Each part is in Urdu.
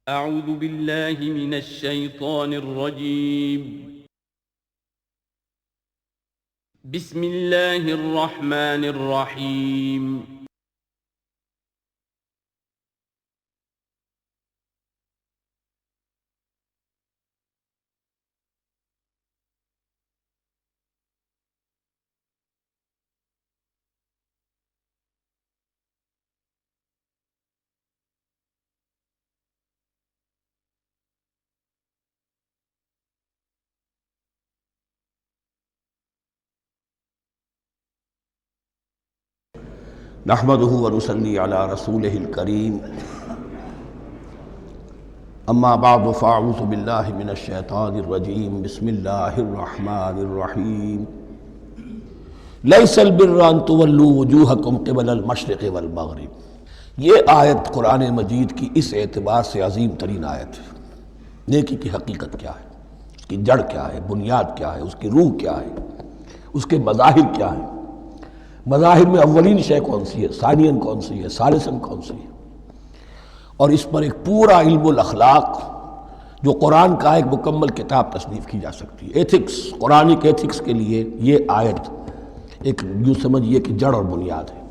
اعوذ باللہ من الشیطان الرجیم بسم اللہ الرحمن الرحیم نحمده ونصلي على رسوله الكريم اما بعد فاعوذ بالله من الشيطان الرجيم بسم الله الرحمن الرحيم ليس البر ان تولوا وجوهكم قبل المشرق والمغرب۔ یہ آیت قرآن مجید کی اس اعتبار سے عظیم ترین آیت ہے۔ نیکی کی حقیقت کیا ہے، اس کی جڑ کیا ہے، بنیاد کیا ہے، اس کی روح کیا ہے، اس کے مظاہر کیا ہیں۔ مظاہر میں اولین شے کون سی ہے، ثانین کون سی ہے، ثالثاً کون سی ہے، اور اس پر ایک پورا علم الاخلاق جو قرآن کا ایک مکمل کتاب تصنیف کی جا سکتی ہے۔ ایتھکس، قرآنک ایتھکس کے لیے یہ آیت ایک یوں سمجھیے کہ جڑ اور بنیاد ہے۔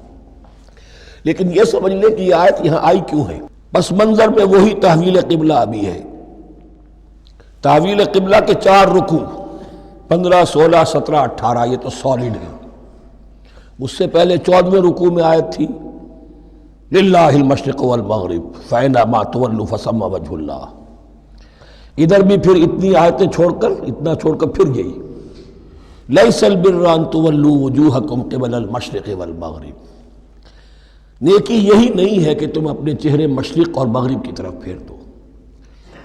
لیکن یہ سمجھ لیں کہ یہ آیت یہاں آئی کیوں ہے۔ پس منظر میں وہی تحویل قبلہ ابھی ہے۔ تحویل قبلہ کے 4 رکوع 15، 16، 17، 18 یہ تو سالڈ ہے۔ اس سے پہلے 14ویں رکوع میں آیت تھی للہ المشرق والمغرب فأینما تولوا فثم وجہ اللہ۔ ادھر بھی پھر اتنی آیتیں چھوڑ کر پھر یہی لیس البر ان تولوا وجوہکم قبل المشرق والمغرب۔ نیکی یہی نہیں ہے کہ تم اپنے چہرے مشرق اور مغرب کی طرف پھیر دو۔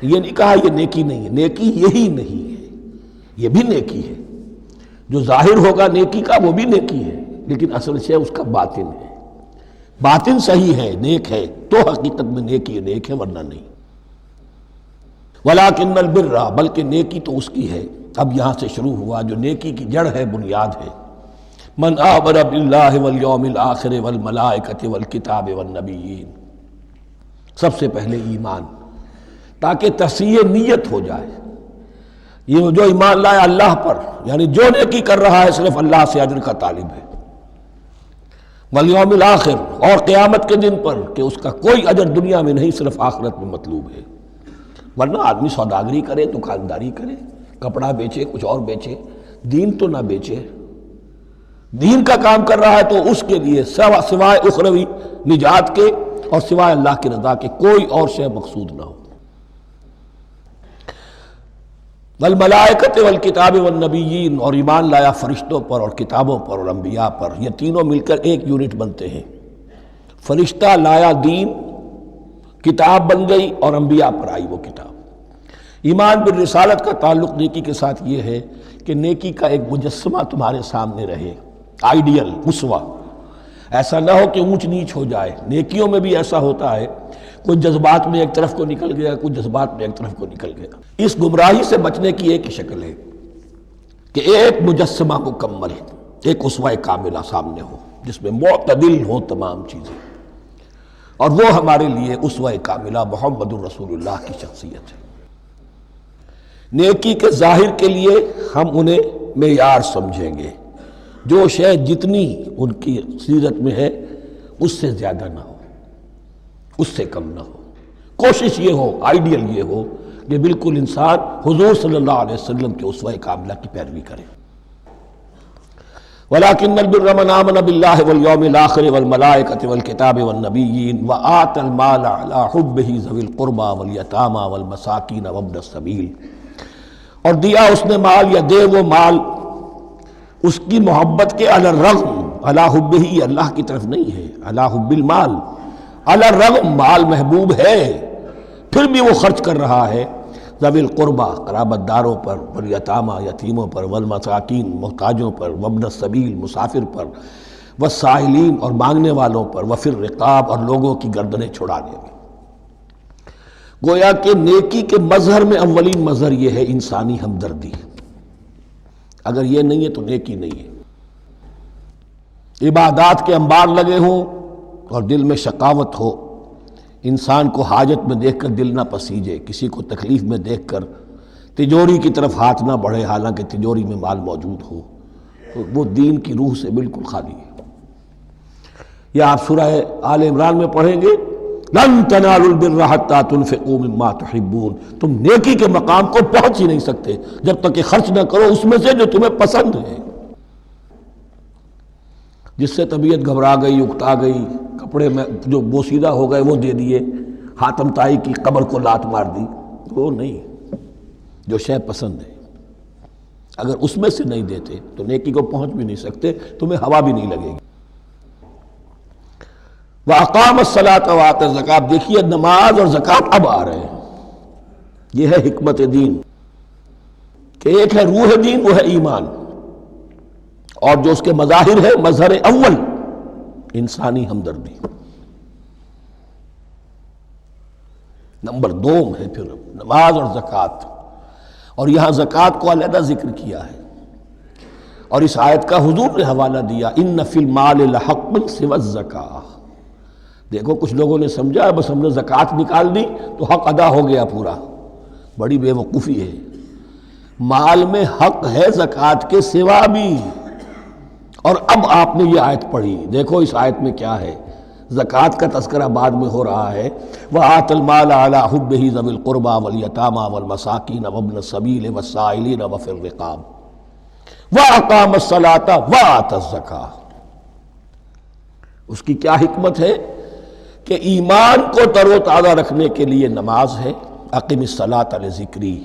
یہ نہیں کہا یہ نیکی نہیں ہے، نیکی یہی نہیں ہے، یہ بھی نیکی ہے۔ جو ظاہر ہوگا نیکی کا وہ بھی نیکی ہے، لیکن اصل شے اس کا باطن ہے۔ باطن صحیح ہے، نیک ہے تو حقیقت میں نیکی نیک ہے، ورنہ نہیں۔ وَلَٰكِنَّ الْبِرَّ، بلکہ نیکی تو اس کی ہے۔ اب یہاں سے شروع ہوا جو نیکی کی جڑ ہے، بنیاد ہے۔ مَنْ آمَنَ بِاللَّهِ وَالْيَوْمِ الْآخِرِ وَالْمَلَائِكَةِ وَالْكِتَابِ وَالنَّبِيِّينَ۔ سب سے پہلے ایمان، تاکہ تصحیح نیت ہو جائے۔ یہ جو ایمان لائے اللہ پر، یعنی جو نیکی کر رہا ہے صرف اللہ سے اجر کا طالب ہے۔ والیوم الآخر، اور قیامت کے دن پر کہ اس کا کوئی اجر دنیا میں نہیں، صرف آخرت میں مطلوب ہے۔ ورنہ آدمی سوداگری کرے، دکانداری کرے، کپڑا بیچے، کچھ اور بیچے، دین تو نہ بیچے۔ دین کا کام کر رہا ہے تو اس کے لیے سوائے اخروی نجات کے اور سوائے اللہ کی رضا کے کوئی اور شے مقصود نہ ہو۔ والملائکۃ والکتاب والنبیین، اور ایمان لایا فرشتوں پر اور کتابوں پر اور انبیاء پر۔ یہ تینوں مل کر ایک یونٹ بنتے ہیں۔ فرشتہ لایا دین، کتاب بن گئی، اور انبیاء پر آئی وہ کتاب۔ ایمان بالرسالت کا تعلق نیکی کے ساتھ یہ ہے کہ نیکی کا ایک مجسمہ تمہارے سامنے رہے، آئیڈیل، اسوہ۔ ایسا نہ ہو کہ اونچ نیچ ہو جائے۔ نیکیوں میں بھی ایسا ہوتا ہے، کچھ جذبات میں ایک طرف کو نکل گیا، کچھ جذبات میں ایک طرف کو نکل گیا۔ اس گمراہی سے بچنے کی ایک ہی شکل ہے کہ ایک مجسمہ مکمل، ایک اسوہ کاملہ سامنے ہو جس میں معتدل ہو تمام چیزیں، اور وہ ہمارے لیے اسوہ کاملہ محمد الرسول اللہ کی شخصیت ہے۔ نیکی کے ظاہر کے لیے ہم انہیں معیار سمجھیں گے، جو شے جتنی ان کی سیرت میں ہے اس سے زیادہ نہ ہو، اس سے کم نہ ہو۔ کوشش یہ ہو، آئیڈیل یہ ہو کہ بالکل انسان حضور صلی اللہ علیہ وسلم کے اسوہ کاملہ کی پیروی کرے۔ وَلَٰكِنَّ الْبِرَّ مَنْ آمَنَ بِاللَّهِ وَالْيَوْمِ الْآخِرِ وَالْمَلَائِكَةِ وَالْكِتَابِ وَالنَّبِيِّينَ وَآتَى الْمَالَ عَلَىٰ حُبِّهِ ذَوِي الْقُرْبَىٰ وَالْيَتَامَىٰ وَالْمَسَاكِينَ وَابْنَ السَّبِيلِ، اور دیا اس نے مال، یا دے وہ مال اس کی محبت کے علی الرغم، علی حبہ اللہ کی طرف نہیں ہے، علی حب المال، علی الرغم مال محبوب ہے پھر بھی وہ خرچ کر رہا ہے، ذوی القربہ قرابت داروں پر، والیتامى یتیموں پر، والمساکین محتاجوں پر، وابن السبیل مسافر پر، والسائلین اور مانگنے والوں پر، وفی الرقاب اور لوگوں کی گردنیں چھڑانے میں۔ گویا کہ نیکی کے مظہر میں اولین مظہر یہ ہے انسانی ہمدردی۔ اگر یہ نہیں ہے تو نیکی نہیں ہے۔ عبادات کے انبار لگے ہوں اور دل میں شقاوت ہو، انسان کو حاجت میں دیکھ کر دل نہ پسیجے، کسی کو تکلیف میں دیکھ کر تجوری کی طرف ہاتھ نہ بڑھے حالانکہ تجوری میں مال موجود ہو، تو وہ دین کی روح سے بالکل خالی ہے۔ یا آپ سورہ آل عمران میں پڑھیں گے لن تنالوا البر حتى تنفقوا مما تحبون، تم نیکی کے مقام کو پہنچ ہی نہیں سکتے جب تک کہ خرچ نہ کرو اس میں سے جو تمہیں پسند ہے۔ جس سے طبیعت گھبرا گئی، اکتا گئی، کپڑے میں جو بوسیدہ ہو گئے وہ دے دیے، حاتم طائی کی قبر کو لات مار دی، وہ نہیں، جو شے پسند ہے اگر اس میں سے نہیں دیتے تو نیکی کو پہنچ بھی نہیں سکتے، تمہیں ہوا بھی نہیں لگے گی۔ وَأَقَامَ الصَّلَاةَ وَآتَى الزَّكَاةَ، دیکھیے نماز اور زکوٰۃ اب آ رہے ہیں، یہ ہے حکمت دین کہ ایک ہے روح دین، وہ ہے ایمان، اور جو اس کے مظاہر ہے، مظہر اول انسانی ہمدردی، نمبر دوم ہے پھر نماز اور زکوٰۃ، اور یہاں زکوٰۃ کو علیحدہ ذکر کیا ہے، اور اس آیت کا حضور نے حوالہ دیا ان فی المال لحقا سوى الزکاۃ۔ دیکھو کچھ لوگوں نے سمجھا بس ہم نے زکوٰۃ نکال دی تو حق ادا ہو گیا پورا، بڑی بے وقوفی ہے۔ مال میں حق ہے زکوٰۃ کے سوا بھی، اور اب آپ نے یہ آیت پڑھی، دیکھو اس آیت میں کیا ہے، زکوٰۃ کا تذکرہ بعد میں ہو رہا ہے، وَآتَى الْمَالَ عَلَىٰ حُبِّهِ ذَوِي الْقُرْبَىٰ وَالْيَتَامَىٰ وَالْمَسَاكِينَ وَابْنَ السَّبِيلِ وَالسَّائِلِينَ وَفِي الرِّقَابِ وَأَقَامَ الصَّلَاةَ وَآتَى الزَّكَاةَ۔ اس کی کیا حکمت ہے کہ ایمان کو تر و تازہ رکھنے کے لیے نماز ہے، اقم الصلاۃ لذکری،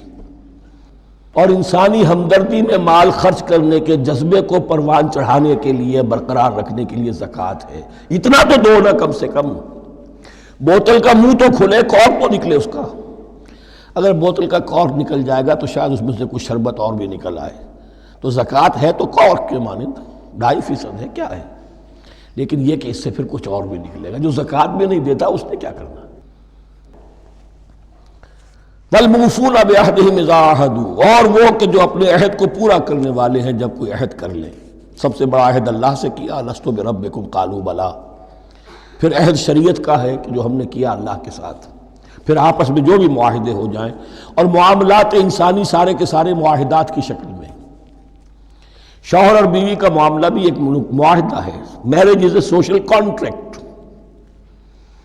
اور انسانی ہمدردی میں مال خرچ کرنے کے جذبے کو پروان چڑھانے کے لیے، برقرار رکھنے کے لیے زکوٰۃ ہے۔ اتنا تو دو نا کم سے کم، بوتل کا منہ تو کھلے، کارک تو نکلے اس کا، اگر بوتل کا کارک نکل جائے گا تو شاید اس میں سے کچھ شربت اور بھی نکل آئے، تو زکوٰۃ ہے تو کارک کے مانند 2.5% ہے، کیا ہے، لیکن یہ کہ اس سے پھر کچھ اور بھی نکلے گا۔ جو زکوٰۃ بھی نہیں دیتا اس نے کیا کرنا؟ وَالْمُوفُونَ بِعَهْدِهِمْ إِذَا عَاهَدُوا، اور وہ کہ جو اپنے عہد کو پورا کرنے والے ہیں جب کوئی عہد کر لیں۔ سب سے بڑا عہد اللہ سے کیا، لَسْتُ بِرَبِّكُمْ قَالُوا بَلَىٰ، پھر عہد شریعت کا ہے کہ جو ہم نے کیا اللہ کے ساتھ، پھر آپس میں جو بھی معاہدے ہو جائیں، اور معاملات انسانی سارے کے سارے معاہدات کی شکل میں۔ شوہر اور بیوی کا معاملہ بھی ایک معاہدہ ہے، marriage is a social contract.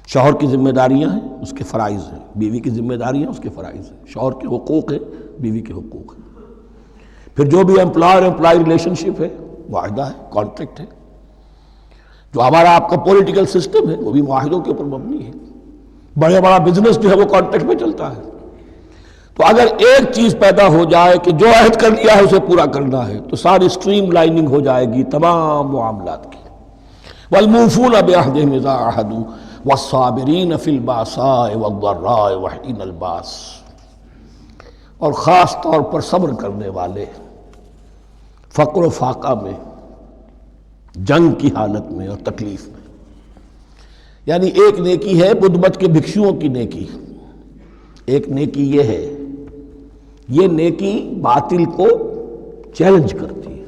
شوہر کی ذمہ داریاں ہیں، اس کے فرائض ہیں، بیوی کی ذمہ داریاں اس کے فرائض ہیں، شوہر کے حقوق ہیں، بیوی کے حقوق ہیں۔ پھر جو بھی امپلائر امپلائی ریلیشن شپ ہے، معاہدہ ہے، کانٹریکٹ ہے۔ جو ہمارا آپ کا پولیٹیکل سسٹم ہے وہ بھی معاہدوں کے اوپر مبنی ہے، بڑا بزنس جو ہے وہ کانٹریکٹ پہ چلتا ہے۔ تو اگر ایک چیز پیدا ہو جائے کہ جو عہد کر لیا ہے اسے پورا کرنا ہے، تو ساری اسٹریم لائننگ ہو جائے گی تمام معاملات کی۔ وَالْمُوفُونَ بِعَهْدِهِمْ إِذَا عَاهَدُوا وَالصَّابِرِينَ فِي الْبَأْسَاءِ وَالضَّرَّاءِ وَحِينَ الْبَأْسِ، اور خاص طور پر صبر کرنے والے فقر و فاقہ میں، جنگ کی حالت میں اور تکلیف میں۔ یعنی ایک نیکی ہے بدھ مت کے بھکشوؤں کی نیکی، ایک نیکی یہ ہے، یہ نیکی باطل کو چیلنج کرتی ہے،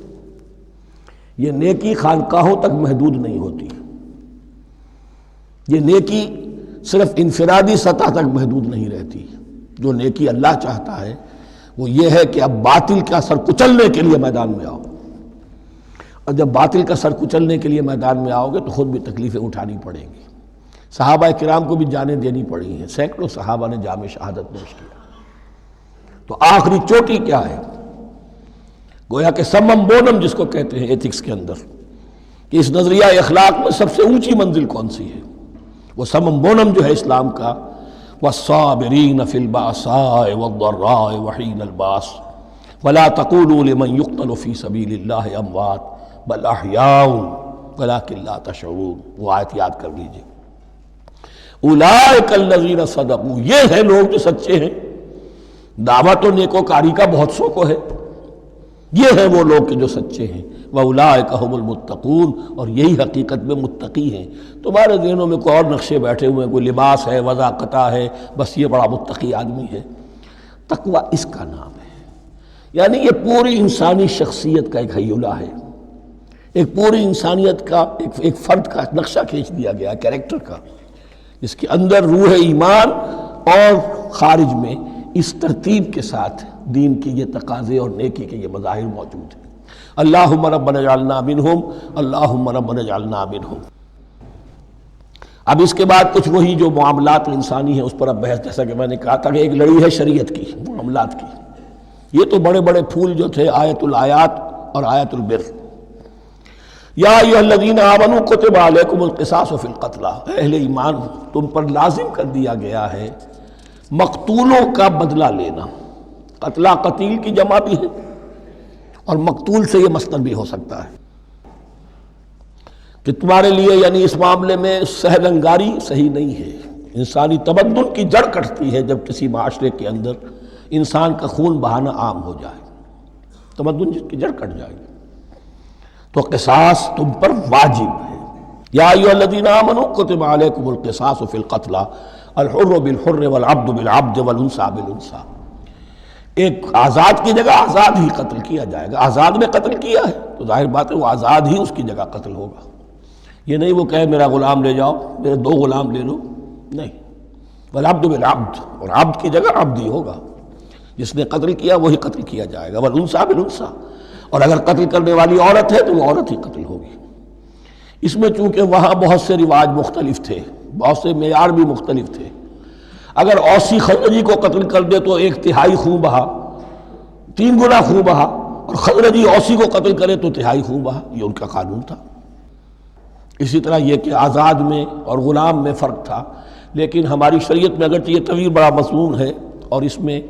یہ نیکی خانقاہوں تک محدود نہیں ہوتی، یہ نیکی صرف انفرادی سطح تک محدود نہیں رہتی۔ جو نیکی اللہ چاہتا ہے وہ یہ ہے کہ اب باطل کا سر کچلنے کے لیے میدان میں آؤ، اور جب باطل کا سر کچلنے کے لیے میدان میں آؤ گے تو خود بھی تکلیفیں اٹھانی پڑیں گی۔ صحابہ کرام کو بھی جانیں دینی پڑی ہیں، سینکڑوں صحابہ نے جام شہادت نوش کیا۔ تو آخری چوٹی کیا ہے؟ گویا کہ سمم بونم جس کو کہتے ہیں ایتھکس کے اندر، کہ اس نظریہ اخلاق میں سب سے اونچی منزل کون سی ہے؟ وہ سمم بونم جو ہے اسلام کا، وَالصَّابِرِينَ فِي الْبَأْسَاءِ وَالضَّرَّاءِ وَحِينَ الْبَأْسِ وَلَا تَقُولُوا لِمَنْ يُقْتَلُ فِي سَبِيلِ اللَّهِ أَمْوَاتٌ بَلْ أَحْيَاءٌ وَلَكِنْ لَا تَشْعُرُونَ۔ وہ آیت یاد کر لیجئے، اولئک الذین صدقوا، یہ ہیں لوگ جو سچے ہیں۔ دعوت و نیکوکاری کا بہت سو کو ہے، یہ ہیں وہ لوگ کہ جو سچے ہیں۔ وَأُولَئِكَ هُمُ الْمُتَّقُونَ، اور یہی حقیقت میں متقی ہیں۔ تمہارے ذہنوں میں کوئی اور نقشے بیٹھے ہوئے ہیں، کوئی لباس ہے، وضاقتہ ہے، بس یہ بڑا متقی آدمی ہے۔ تقویٰ اس کا نام ہے، یعنی یہ پوری انسانی شخصیت کا ایک ہیولہ ہے، ایک پوری انسانیت کا ایک فرد کا نقشہ کھینچ دیا گیا کیریکٹر کا، اس کے اندر روح ایمان اور خارج میں اس ترتیب کے ساتھ دین کی یہ تقاضے اور نیکی کے یہ مظاہر موجود ہیں۔ اللہم ربنا اجعلنا منہم، اللہم ربنا اجعلنا منہم۔ اب اس کے بعد کچھ وہی جو معاملات انسانی ہیں اس پر اب بحث، جیسا کہ میں نے کہا تھا کہ ایک لڑی ہے شریعت کی، معاملات کی۔ یہ تو بڑے بڑے پھول جو تھے آیت الآیات اور آیت البر۔ یا ایھا الذین آمنوا کتب علیکم القصاص فی القتلی، اہل ایمان تم پر لازم کر دیا گیا ہے مقتولوں کا بدلہ لینا۔ قتلہ قتیل کی جمع بھی ہے اور مقتول سے یہ مصدر بھی ہو سکتا ہے کہ تمہارے لیے یعنی اس معاملے میں سہل انگاری صحیح نہیں ہے۔ انسانی تمدن کی جڑ کٹتی ہے جب کسی معاشرے کے اندر انسان کا خون بہانا عام ہو جائے، تمدن کی جڑ کٹ جائے گی۔ تو قصاص تم پر واجب ہے۔ یا ایھا الذین آمنوا کتب علیکم القصاص فی القتلی الحر بالحر والعبد بالعبد والانثى بالانثى۔ ایک آزاد کی جگہ آزاد ہی قتل کیا جائے گا۔ آزاد نے قتل کیا ہے تو ظاہر بات ہے وہ آزاد ہی اس کی جگہ قتل ہوگا۔ یہ نہیں وہ کہے میرا غلام لے جاؤ، میرے 2 غلام لے لو، نہیں۔ والعبد بالعبد، اور عبد کی جگہ عبد ہی ہوگا، جس نے قتل کیا وہی قتل کیا جائے گا۔ والانثى بالانثى، اور اگر قتل کرنے والی عورت ہے تو وہ عورت ہی قتل ہوگی۔ اس میں چونکہ وہاں بہت سے رواج مختلف تھے، بہت سے معیار بھی مختلف تھے۔ اگر اوسی خزرجی کو قتل کر دے تو 1/3 خون بہا، 3 گنا خون بہا، اور خزرجی اوسی کو قتل کرے تو 1/3 خون بہا، یہ ان کا قانون تھا۔ اسی طرح یہ کہ آزاد میں اور غلام میں فرق تھا، لیکن ہماری شریعت میں اگرچہ یہ طویل بڑا مضمون ہے اور اس میں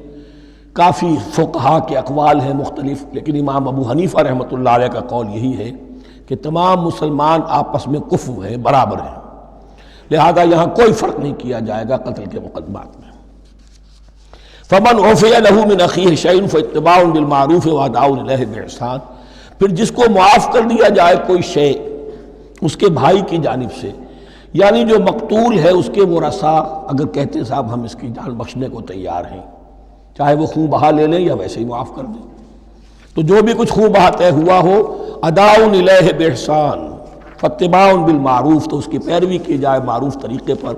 کافی فقہا کے اقوال ہیں مختلف، لیکن امام ابو حنیفہ رحمۃ اللہ علیہ کا قول یہی ہے کہ تمام مسلمان آپس میں کفو ہیں، برابر ہیں، لہذا یہاں کوئی فرق نہیں کیا جائے گا قتل کے مقدمات میں۔ فمن عفی لہ من اخیہ شیء فاتباع بالمعروف واداء الیہ باحسان، پھر جس کو معاف کر دیا جائے کوئی شے اس کے بھائی کی جانب سے، یعنی جو مقتول ہے اس کے ورثاء اگر کہتے ہیں صاحب ہم اس کی جان بخشنے کو تیار ہیں، چاہے وہ خون بہا لے لیں یا ویسے ہی معاف کر دیں، تو جو بھی کچھ خون بہا طے ہوا ہو اداء الیہ باحسان فاتباع بالمعروف، تو اس کی پیروی کی جائے معروف طریقے پر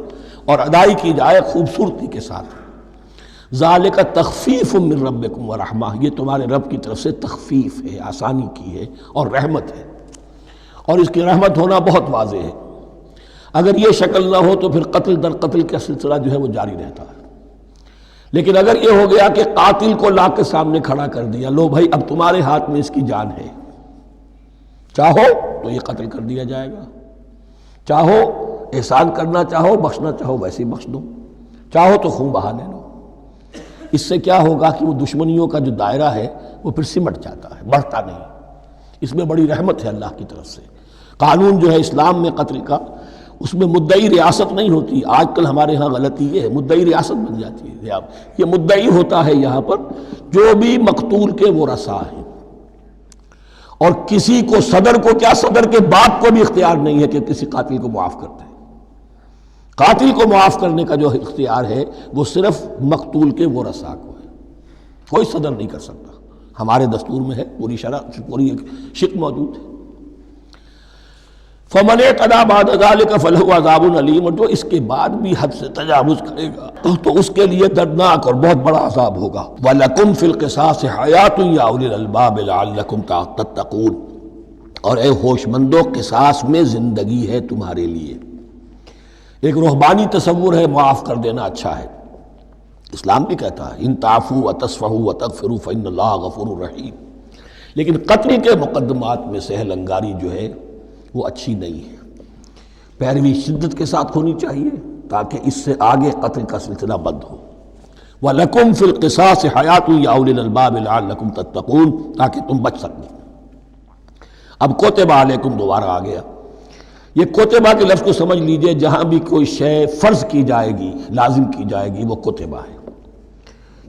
اور ادائی کی جائے خوبصورتی کے ساتھ۔ ذالک تخفیف من ربکم ورحمہ، یہ تمہارے رب کی طرف سے تخفیف ہے، آسانی کی ہے اور رحمت ہے، اور اس کی رحمت ہونا بہت واضح ہے۔ اگر یہ شکل نہ ہو تو پھر قتل در قتل کا سلسلہ جو ہے وہ جاری رہتا ہے، لیکن اگر یہ ہو گیا کہ قاتل کو لا کے سامنے کھڑا کر دیا، لو بھائی اب تمہارے ہاتھ میں اس کی جان ہے، چاہو تو یہ قتل کر دیا جائے گا، چاہو احسان کرنا چاہو بخشنا چاہو ویسے ہی بخش دو، چاہو تو خون بہا لے لو۔ اس سے کیا ہوگا کہ وہ دشمنیوں کا جو دائرہ ہے وہ پھر سمٹ جاتا ہے، بڑھتا نہیں۔ اس میں بڑی رحمت ہے اللہ کی طرف سے۔ قانون جو ہے اسلام میں قتل کا، اس میں مدعی ریاست نہیں ہوتی۔ آج کل ہمارے ہاں غلطی یہ ہے، مدعی ریاست بن جاتی ہے۔ یہ مدعی ہوتا ہے یہاں پر جو بھی مقتول کے ورثاء ہیں، اور کسی کو صدر کو کیا، صدر کے باپ کو بھی اختیار نہیں ہے کہ کسی قاتل کو معاف کر دے۔ قاتل کو معاف کرنے کا جو اختیار ہے وہ صرف مقتول کے ورثاء کو ہے، کوئی صدر نہیں کر سکتا۔ ہمارے دستور میں ہے، پوری شرع پوری ایک شق موجود ہے۔ فمن اعتدی بعد ذلک فلہ عذاب علیم، اور جو اس کے بعد بھی حد سے تجاوز کرے گا تو اس کے لیے دردناک اور بہت بڑا عذاب ہوگا۔ وَلَكُمْ فِي الْقِصَاصِ حَيَاةٌ يَا أُولِي الْأَلْبَابِ لَعَلَّكُمْ تَتَّقُونَ، اور اے ہوش مندو قصاص میں زندگی ہے تمہارے لیے۔ ایک روحانی تصور ہے معاف کر دینا اچھا ہے، اسلام بھی کہتا ہے ان تعفوا وتصفحوا وتغفروا فإن اللہ غفور رحیم، لیکن قتل کے مقدمات میں سہل انگاری جو ہے وہ اچھی نہیں ہے، پیروی شدت کے ساتھ ہونی چاہیے تاکہ اس سے آگے قتل کا سلسلہ بند ہو۔ وَلَكُمْ فِي الْقِصَاصِ حَيَاةٌ يَا أُولِي الْأَلْبَابِ لَعَلَّكُمْ تَتَّقُونَ، تاکہ تم بچ سکیں۔ اب کوتبہ علیکم دوبارہ آ گیا۔ یہ کوتبہ کے لفظ کو سمجھ لیجئے، جہاں بھی کوئی شے فرض کی جائے گی، لازم کی جائے گی، وہ کوتبہ ہے۔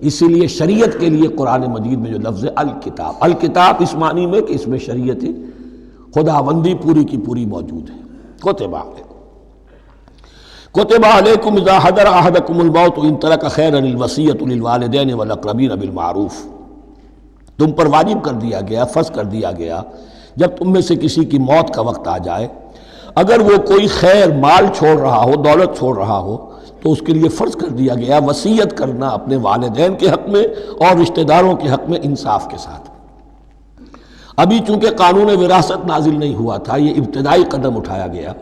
اسی لیے شریعت کے لیے قرآن مجید میں جو لفظ ہے الکتاب، الکتاب اس معنی میں کہ اس میں شریعت خداوندی پوری کی پوری موجود ہے۔ کوتبہ علیکم، کوتبہ علیکم اذا حضر احدکم الموت ان ترک خیرا الوصیۃ للوالدین والاقربین بالمعروف، تم پر واجب کر دیا گیا، فرض کر دیا گیا، جب تم میں سے کسی کی موت کا وقت آ جائے، اگر وہ کوئی خیر مال چھوڑ رہا ہو، دولت چھوڑ رہا ہو، تو اس کے لیے فرض کر دیا گیا وصیت کرنا اپنے والدین کے حق میں اور رشتہ داروں کے حق میں انصاف کے ساتھ۔ ابھی چونکہ قانون وراثت نازل نہیں ہوا تھا، یہ ابتدائی قدم اٹھایا گیا۔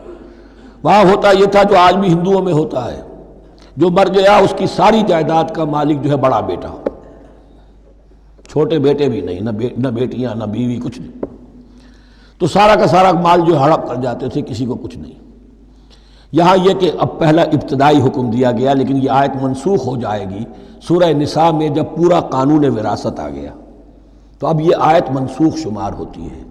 وہاں ہوتا یہ تھا جو آج بھی ہندوؤں میں ہوتا ہے، جو مر گیا اس کی ساری جائیداد کا مالک جو ہے بڑا بیٹا، چھوٹے بیٹے بھی نہیں، نہ بیٹیاں نہ بیوی، کچھ نہیں، تو سارا کا سارا مال جو ہڑپ کر جاتے تھے، کسی کو کچھ نہیں۔ یہاں یہ کہ اب پہلا ابتدائی حکم دیا گیا، لیکن یہ آیت منسوخ ہو جائے گی سورہ نساء میں جب پورا قانون وراثت آ گیا، تو اب یہ آیت منسوخ شمار ہوتی ہے۔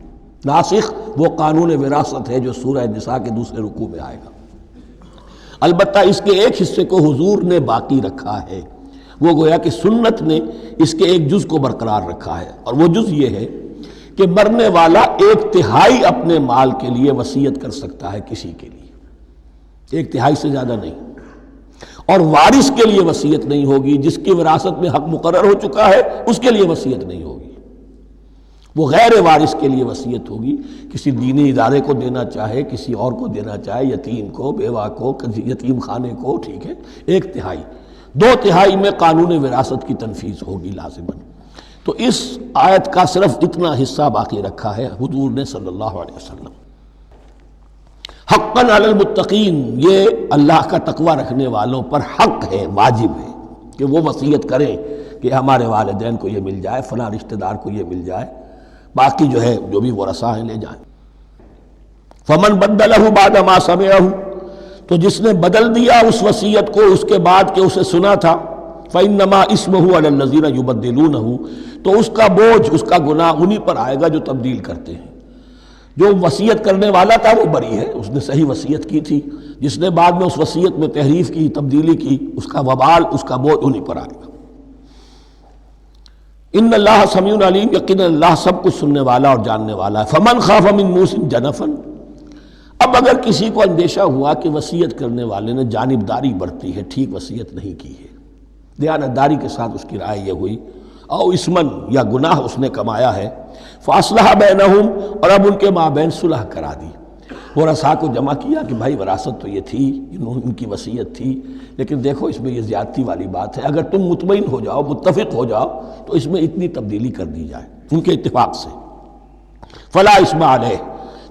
ناسخ وہ قانون وراثت ہے جو سورہ نساء کے دوسرے رکوع میں آئے گا۔ البتہ اس کے ایک حصے کو حضور نے باقی رکھا ہے، وہ گویا کہ سنت نے اس کے ایک جز کو برقرار رکھا ہے، اور وہ جز یہ ہے کہ مرنے والا 1/3 اپنے مال کے لیے وصیت کر سکتا ہے کسی کے لیے، 1/3 سے زیادہ نہیں، اور وارث کے لیے وصیت نہیں ہوگی، جس کی وراثت میں حق مقرر ہو چکا ہے اس کے لیے وصیت نہیں ہوگی، وہ غیر وارث کے لیے وصیت ہوگی، کسی دینی ادارے کو دینا چاہے، کسی اور کو دینا چاہے، یتیم کو، بیوہ کو، یتیم خانے کو، ٹھیک ہے، 1/3، 2/3 میں قانون وراثت کی تنفیذ ہوگی لازماً۔ تو اس آیت کا صرف اتنا حصہ باقی رکھا ہے حضور نے صلی اللہ علیہ وسلم۔ حقاً علی المتقین، یہ اللہ کا تقوی رکھنے والوں پر حق ہے، واجب ہے کہ وہ وصیت کریں کہ ہمارے والدین کو یہ مل جائے، فلاں رشتہ دار کو یہ مل جائے، باقی جو ہے جو بھی ورثاء ہیں لے جائیں۔ فمن بدلہ بعد ما سمعہ، تو جس نے بدل دیا اس وصیت کو اس کے بعد کہ اسے سنا تھا، فإنما اسمہ علی الذین یبدلونہ، تو اس کا بوجھ، اس کا گناہ انہی پر آئے گا جو تبدیل کرتے ہیں۔ جو وصیت کرنے والا تھا وہ بری ہے، اس نے صحیح وصیت کی تھی، جس نے بعد میں اس وصیت میں تحریف کی، تبدیلی کی، اس کا وبال، اس کا بوجھ انہی پر آئے گا۔ ان اللہ سمیع علیم، یقینا اللہ سب کچھ سننے والا اور جاننے والا ہے۔ فمن خاف من موص جنفا، اب اگر کسی کو اندیشہ ہوا کہ وصیت کرنے والے نے جانبداری برتی ہے، ٹھیک وصیت نہیں کی ہے، دیانتداری کے ساتھ اس کی رائے یہ ہوئی، او اسمن، یا گناہ اس نے کمایا ہے، فاصلح بینہم، اور اب ان کے مابین صلح کرا دی، ورثاء کو جمع کیا کہ بھائی وراثت تو یہ تھی، ان کی وصیت تھی، لیکن دیکھو اس میں یہ زیادتی والی بات ہے، اگر تم مطمئن ہو جاؤ، متفق ہو جاؤ تو اس میں اتنی تبدیلی کر دی جائے ان کے اتفاق سے، فلا اسم علیہ،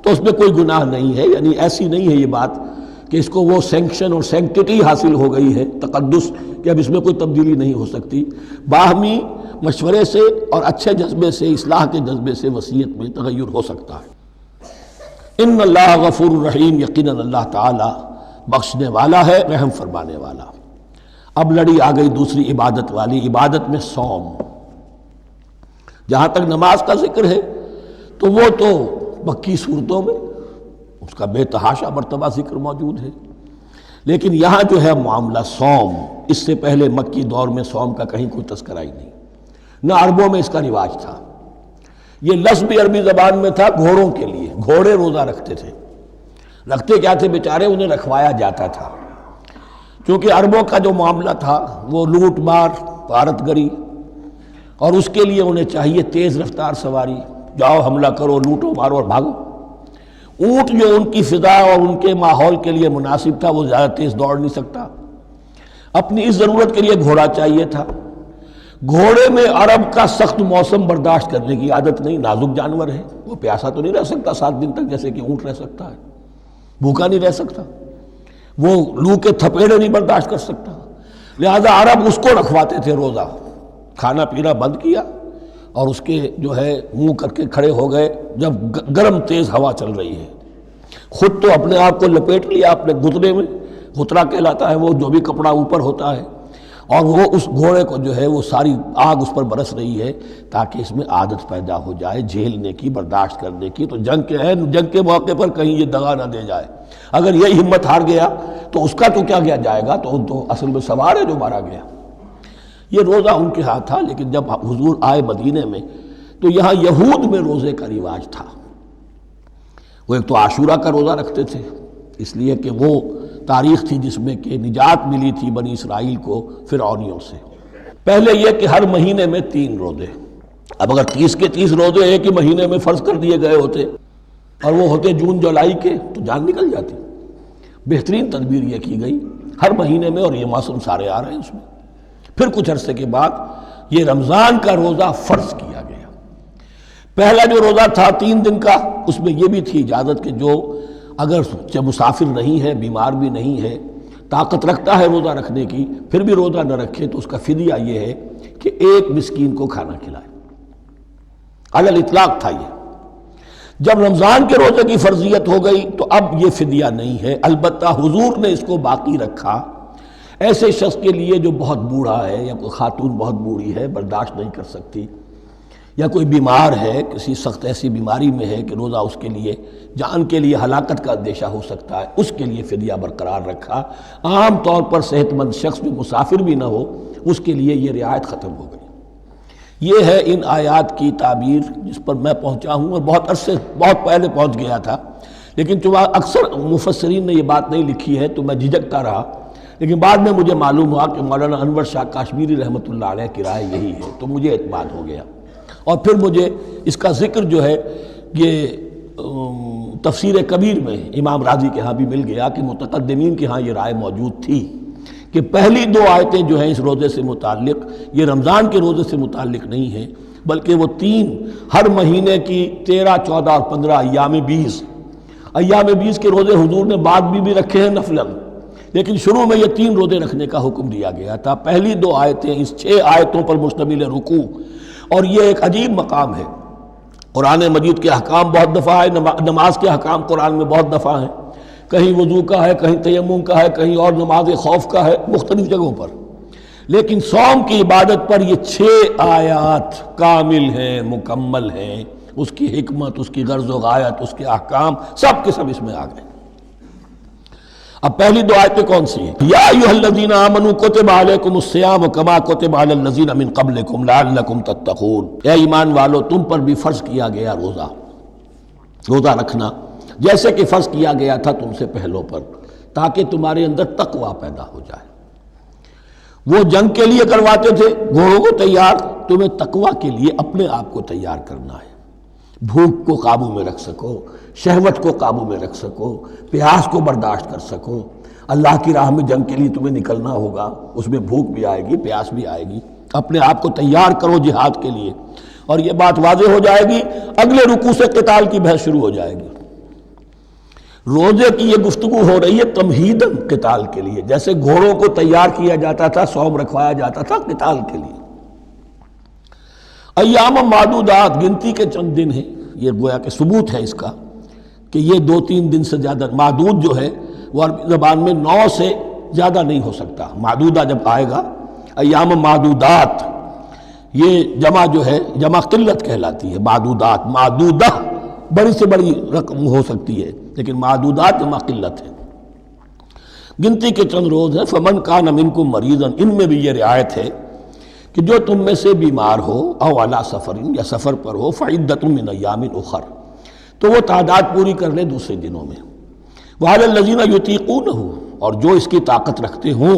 تو اس میں کوئی گناہ نہیں ہے، یعنی ایسی نہیں ہے یہ بات کہ اس کو وہ سینکشن اور سینکٹیٹی حاصل ہو گئی ہے، تقدس، کہ اب اس میں کوئی تبدیلی نہیں ہو سکتی۔ باہمی مشورے سے اور اچھے جذبے سے، اصلاح کے جذبے سے وصیت میں تغیر ہو سکتا ہے۔ ان اللہ غفور الرحیم، یقیناً اللہ تعالی بخشنے والا ہے، رحم فرمانے والا۔ اب لڑی آ گئی دوسری عبادت والی، عبادت میں صوم۔ جہاں تک نماز کا ذکر ہے تو وہ تو مکی صورتوں میں اس کا بے تحاشا مرتبہ ذکر موجود ہے، لیکن یہاں جو ہے معاملہ صوم، اس سے پہلے مکی دور میں صوم کا کہیں کوئی تذکرہ ہی نہیں، نہ عربوں میں اس کا رواج تھا۔ یہ لفظ بھی عربی زبان میں تھا گھوڑوں کے لیے، گھوڑے روزہ رکھتے تھے، رکھتے کیا تھے بیچارے، انہیں رکھوایا جاتا تھا، کیونکہ عربوں کا جو معاملہ تھا وہ لوٹ مار، غارت گری، اور اس کے لیے انہیں چاہیے تیز رفتار سواری، جاؤ حملہ کرو، لوٹو مارو اور بھاگو۔ اونٹ جو ان کی فضا اور ان کے ماحول کے لیے مناسب تھا، وہ زیادہ تیز دوڑ نہیں سکتا، اپنی اس ضرورت کے لیے گھوڑا چاہیے تھا۔ گھوڑے میں عرب کا سخت موسم برداشت کرنے کی عادت نہیں، نازک جانور ہے، وہ پیاسا تو نہیں رہ سکتا 7 دن تک جیسے کہ اونٹ رہ سکتا ہے، بھوکا نہیں رہ سکتا، وہ لو کے تھپیڑے نہیں برداشت کر سکتا، لہذا عرب اس کو رکھواتے تھے روزہ، کھانا پینا بند کیا اور اس کے جو ہے منہ کر کے کھڑے ہو گئے جب گرم تیز ہوا چل رہی ہے، خود تو اپنے آپ کو لپیٹ لیا اپنے گھتنے میں، گھترا کہلاتا ہے وہ جو بھی کپڑا اوپر ہوتا ہے، اور وہ اس گھوڑے کو جو ہے وہ ساری آگ اس پر برس رہی ہے تاکہ اس میں عادت پیدا ہو جائے جھیلنے کی، برداشت کرنے کی، تو جنگ کے موقع پر کہیں یہ دغا نہ دے جائے، اگر یہ ہمت ہار گیا تو اس کا تو کیا کیا جائے گا، تو اصل میں سوار ہے جو مارا گیا۔ یہ روزہ ان کے ہاتھ تھا، لیکن جب حضور آئے مدینے میں تو یہاں یہود میں روزے کا رواج تھا، وہ ایک تو عاشورہ کا روزہ رکھتے تھے، اس لیے کہ وہ تاریخ تھی جس میں کہ نجات ملی تھی بنی اسرائیل کو فرعونیوں سے۔ پہلے یہ کہ ہر مہینے میں 3 روزے، اب اگر 30 کے 30 روزے ایک ہی مہینے میں فرض کر دیے گئے ہوتے اور وہ ہوتے جون جولائی کے تو جان نکل جاتی۔ بہترین تدبیر یہ کی گئی ہر مہینے میں، اور یہ موسم سارے آ رہے ہیں اس میں۔ پھر کچھ عرصے کے بعد یہ رمضان کا روزہ فرض کیا گیا۔ پہلا جو روزہ تھا 3 دن کا، اس میں یہ بھی تھی اجازت کہ جو اگر مسافر نہیں ہے، بیمار بھی نہیں ہے، طاقت رکھتا ہے روزہ رکھنے کی، پھر بھی روزہ نہ رکھے تو اس کا فدیہ یہ ہے کہ 1 مسکین کو کھانا کھلائے۔ علی الاطلاق تھا یہ۔ جب رمضان کے روزے کی فرضیت ہو گئی تو اب یہ فدیہ نہیں ہے، البتہ حضور نے اس کو باقی رکھا ایسے شخص کے لیے جو بہت بوڑھا ہے، یا کوئی خاتون بہت بوڑھی ہے برداشت نہیں کر سکتی، یا کوئی بیمار ہے، کسی سخت ایسی بیماری میں ہے کہ روزہ اس کے لیے جان کے لیے ہلاکت کا اندیشہ ہو سکتا ہے، اس کے لیے فدیہ برقرار رکھا۔ عام طور پر صحت مند شخص جو مسافر بھی نہ ہو اس کے لیے یہ رعایت ختم ہو گئی۔ یہ ہے ان آیات کی تعبیر جس پر میں پہنچا ہوں، اور بہت پہلے پہنچ گیا تھا، لیکن چونکہ اکثر مفسرین نے یہ بات نہیں لکھی ہے تو میں جھجکتا رہا، لیکن بعد میں مجھے معلوم ہوا کہ مولانا انور شاہ کاشمیری رحمۃ اللہ علیہ کی رائے یہی ہے، تو مجھے اعتماد ہو گیا۔ اور پھر مجھے اس کا ذکر جو ہے یہ تفسیر کبیر میں امام راضی کے ہاں بھی مل گیا کہ متقدمین کے ہاں یہ رائے موجود تھی کہ پہلی 2 آیتیں جو ہیں اس روزے سے متعلق، یہ رمضان کے روزے سے متعلق نہیں ہیں، بلکہ وہ 3 ہر مہینے کی 13، 14 اور 15 ایام 20 کے روزے حضور نے بعد بھی رکھے ہیں نفلاً، لیکن شروع میں یہ 3 روزے رکھنے کا حکم دیا گیا تھا۔ پہلی 2 آیتیں اس 6 آیتوں پر مشتمل رکوع، اور یہ ایک عجیب مقام ہے۔ قرآن مجید کے احکام بہت دفعہ ہے، نماز کے احکام قرآن میں بہت دفعہ ہیں، کہیں وضو کا ہے، کہیں تیمم کا ہے، کہیں اور نماز خوف کا ہے، مختلف جگہوں پر، لیکن صوم کی عبادت پر یہ 6 آیات کامل ہیں، مکمل ہیں، اس کی حکمت، اس کی غرض و غایت، اس کے احکام سب کے سب اس میں آ گئے۔ اب پہلی 2 آیتیں کون سی ہیں؟ یا ایھا الذین آمنوا کتب علیکم الصیام کما کتب علی الذین من قبلکم لعلکم تتقون۔ اے ایمان والو، تم پر بھی فرض کیا گیا روزہ رکھنا، جیسے کہ فرض کیا گیا تھا تم سے پہلوں پر، تاکہ تمہارے اندر تقویٰ پیدا ہو جائے۔ وہ جنگ کے لیے کرواتے تھے گھوڑوں کو تیار، تمہیں تقویٰ کے لیے اپنے آپ کو تیار کرنا ہے، بھوک کو قابو میں رکھ سکو، شہوت کو قابو میں رکھ سکو، پیاس کو برداشت کر سکو۔ اللہ کی راہ میں جنگ کے لیے تمہیں نکلنا ہوگا، اس میں بھوک بھی آئے گی، پیاس بھی آئے گی، اپنے آپ کو تیار کرو جہاد کے لیے۔ اور یہ بات واضح ہو جائے گی، اگلے رکوع سے قتال کی بحث شروع ہو جائے گی۔ روزے کی یہ گفتگو ہو رہی ہے تمہیداً قتال کے لیے، جیسے گھوڑوں کو تیار کیا جاتا تھا، صوم رکھوایا جاتا تھا قتال کے لیے۔ ایام معدودات، گنتی کے چند دن ہیں، یہ گویا کہ ثبوت ہے اس کا کہ یہ 2-3 دن سے زیادہ، معدود جو ہے وہ عربی زبان میں 9 سے زیادہ نہیں ہو سکتا۔ معدودہ جب آئے گا، ایام معدودات، یہ جمع جو ہے جمع قلت کہلاتی ہے۔ معدودات، معدودہ بڑی سے بڑی رقم ہو سکتی ہے، لیکن معدودات جمع قلت ہے۔ گنتی کے چند روز ہیں۔ فمن کان منکم مریضا، ان میں بھی یہ رعایت ہے کہ جو تم میں سے بیمار ہو، او علی سفر، یا سفر پر ہو، فعدۃ من ایام اخر، تو وہ تعداد پوری کر لے دوسرے دنوں میں۔ وعلی الذین یطیقونہ، اور جو اس کی طاقت رکھتے ہوں،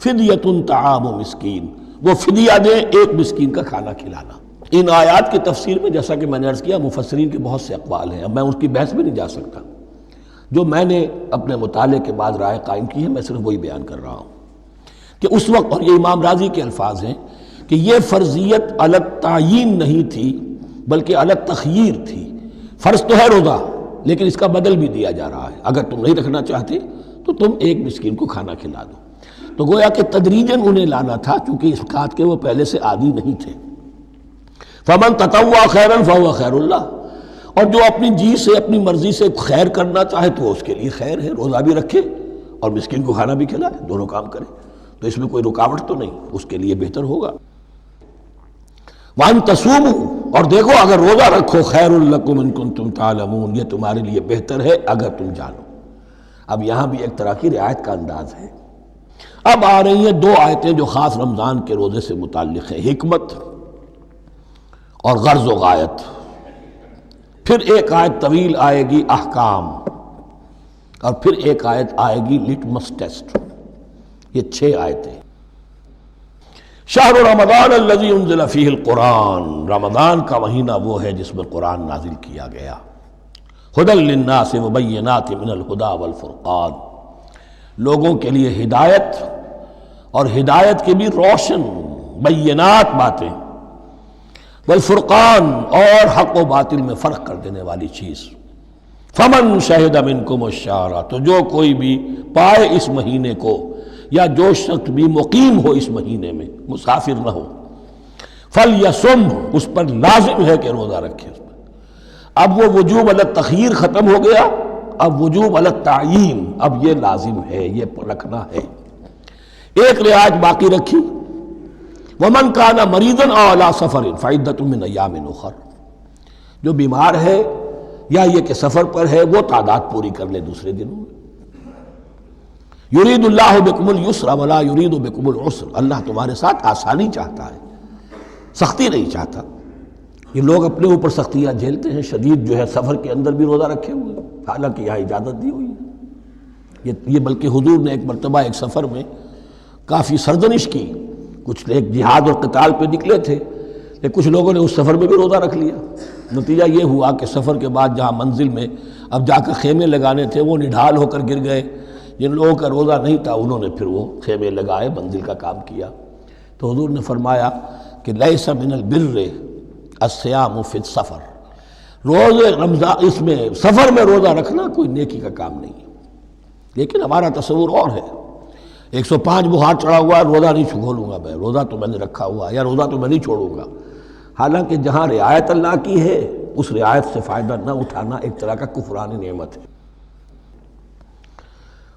فدیۃ طعام مسکین، وہ فدیہ دیں 1 مسکین کا کھانا کھلانا۔ ان آیات کی تفسیر میں جیسا کہ میں نے عرض کیا مفسرین کے بہت سے اقوال ہیں، اب میں اس کی بحث میں نہیں جا سکتا، جو میں نے اپنے مطالعے کے بعد رائے قائم کی ہے میں صرف وہی بیان کر رہا ہوں کہ اس وقت، اور یہ امام راضی کے الفاظ ہیں کہ یہ فرضیت علی تعیین نہیں تھی بلکہ علی تخییر تھی۔ فرض تو ہے روزہ، لیکن اس کا بدل بھی دیا جا رہا ہے، اگر تم نہیں رکھنا چاہتے تو تم 1 مسکین کو کھانا کھلا دو۔ تو گویا کہ تدریجاً انہیں لانا تھا، چونکہ اس بات کے وہ پہلے سے عادی نہیں تھے۔ فمن تطوع خیرا فهو خیر اللہ، اور جو اپنی جی سے، اپنی مرضی سے خیر کرنا چاہے تو اس کے لیے خیر ہے، روزہ بھی رکھے اور مسکین کو کھانا بھی کھلائے، دونوں کام کرے، تو اس میں کوئی رکاوٹ تو نہیں، اس کے لیے بہتر ہوگا۔ وَأَن تَصُومُوا، اور دیکھو اگر روزہ رکھو، خیر لکم ان کنتم تعلمون، یہ تمہارے لیے بہتر ہے اگر تم جانو۔ اب یہاں بھی ایک طرح کی رعایت کا انداز ہے۔ اب آ رہی ہیں 2 آیتیں جو خاص رمضان کے روزے سے متعلق ہیں، حکمت اور غرض و غایت۔ پھر ایک آیت طویل آئے گی احکام، اور پھر ایک آیت آئے گی لٹمس ٹیسٹ۔ یہ 6 آیتیں۔ شہر رمضان الذی انزل فیہ القرآن، رمضان کا مہینہ وہ ہے جس میں قرآن نازل کیا گیا۔ ہدی للناس وبینات من الہدی والفرقان، لوگوں کے لیے ہدایت اور ہدایت کی بھی روشن بینات باتیں، والفرقان اور حق و باطل میں فرق کر دینے والی چیز۔ فمن شہد منکم الشہر، تو جو کوئی بھی پائے اس مہینے کو، یا جو شخص بھی مقیم ہو اس مہینے میں، مسافر نہ ہو، فلیصم، اس پر لازم ہے کہ روزہ رکھے۔ اب وہ وجوب علی التخییر ختم ہو گیا، اب وجوب علی التعیین، اب یہ لازم ہے، یہ رکھنا ہے۔ ایک رعایت باقی رکھی، ومن کان مریضا او علی سفر فعدۃ من ایام اخر، جو بیمار ہے یا یہ کہ سفر پر ہے وہ تعداد پوری کر لے دوسرے دنوں میں۔ یرید اللہ بکم الیسر ولا یرید بکم العسر، اللہ تمہارے ساتھ آسانی چاہتا ہے، سختی نہیں چاہتا۔ یہ لوگ اپنے اوپر سختیاں جھیلتے ہیں، شدید جو ہے سفر کے اندر بھی روزہ رکھے ہوئے، حالانکہ یہاں اجازت دی ہوئی ہے۔ یہ بلکہ حضور نے ایک مرتبہ ایک سفر میں کافی سرزنش کی، کچھ ایک جہاد اور قتال پہ نکلے تھے، لیکن کچھ لوگوں نے اس سفر میں بھی روزہ رکھ لیا۔ نتیجہ یہ ہوا کہ سفر کے بعد جہاں منزل میں اب جا کر خیمے لگانے تھے وہ نڈھال ہو کر گر گئے، جن لوگوں کا روزہ نہیں تھا انہوں نے پھر وہ خیمے لگائے، منزل کا کام کیا۔ تو حضور نے فرمایا کہ لیس من البر الصیام فی السفر، روزے رمضان اس میں سفر میں روزہ رکھنا کوئی نیکی کا کام نہیں ہے۔ لیکن ہمارا تصور اور ہے، 105 بخار چڑھا ہوا ہے، روزہ نہیں کھولوں گا میں، روزہ تو میں نے رکھا ہوا، یا روزہ تو میں نہیں چھوڑوں گا۔ حالانکہ جہاں رعایت اللہ کی ہے اس رعایت سے فائدہ نہ اٹھانا ایک طرح کا کفران نعمت ہے۔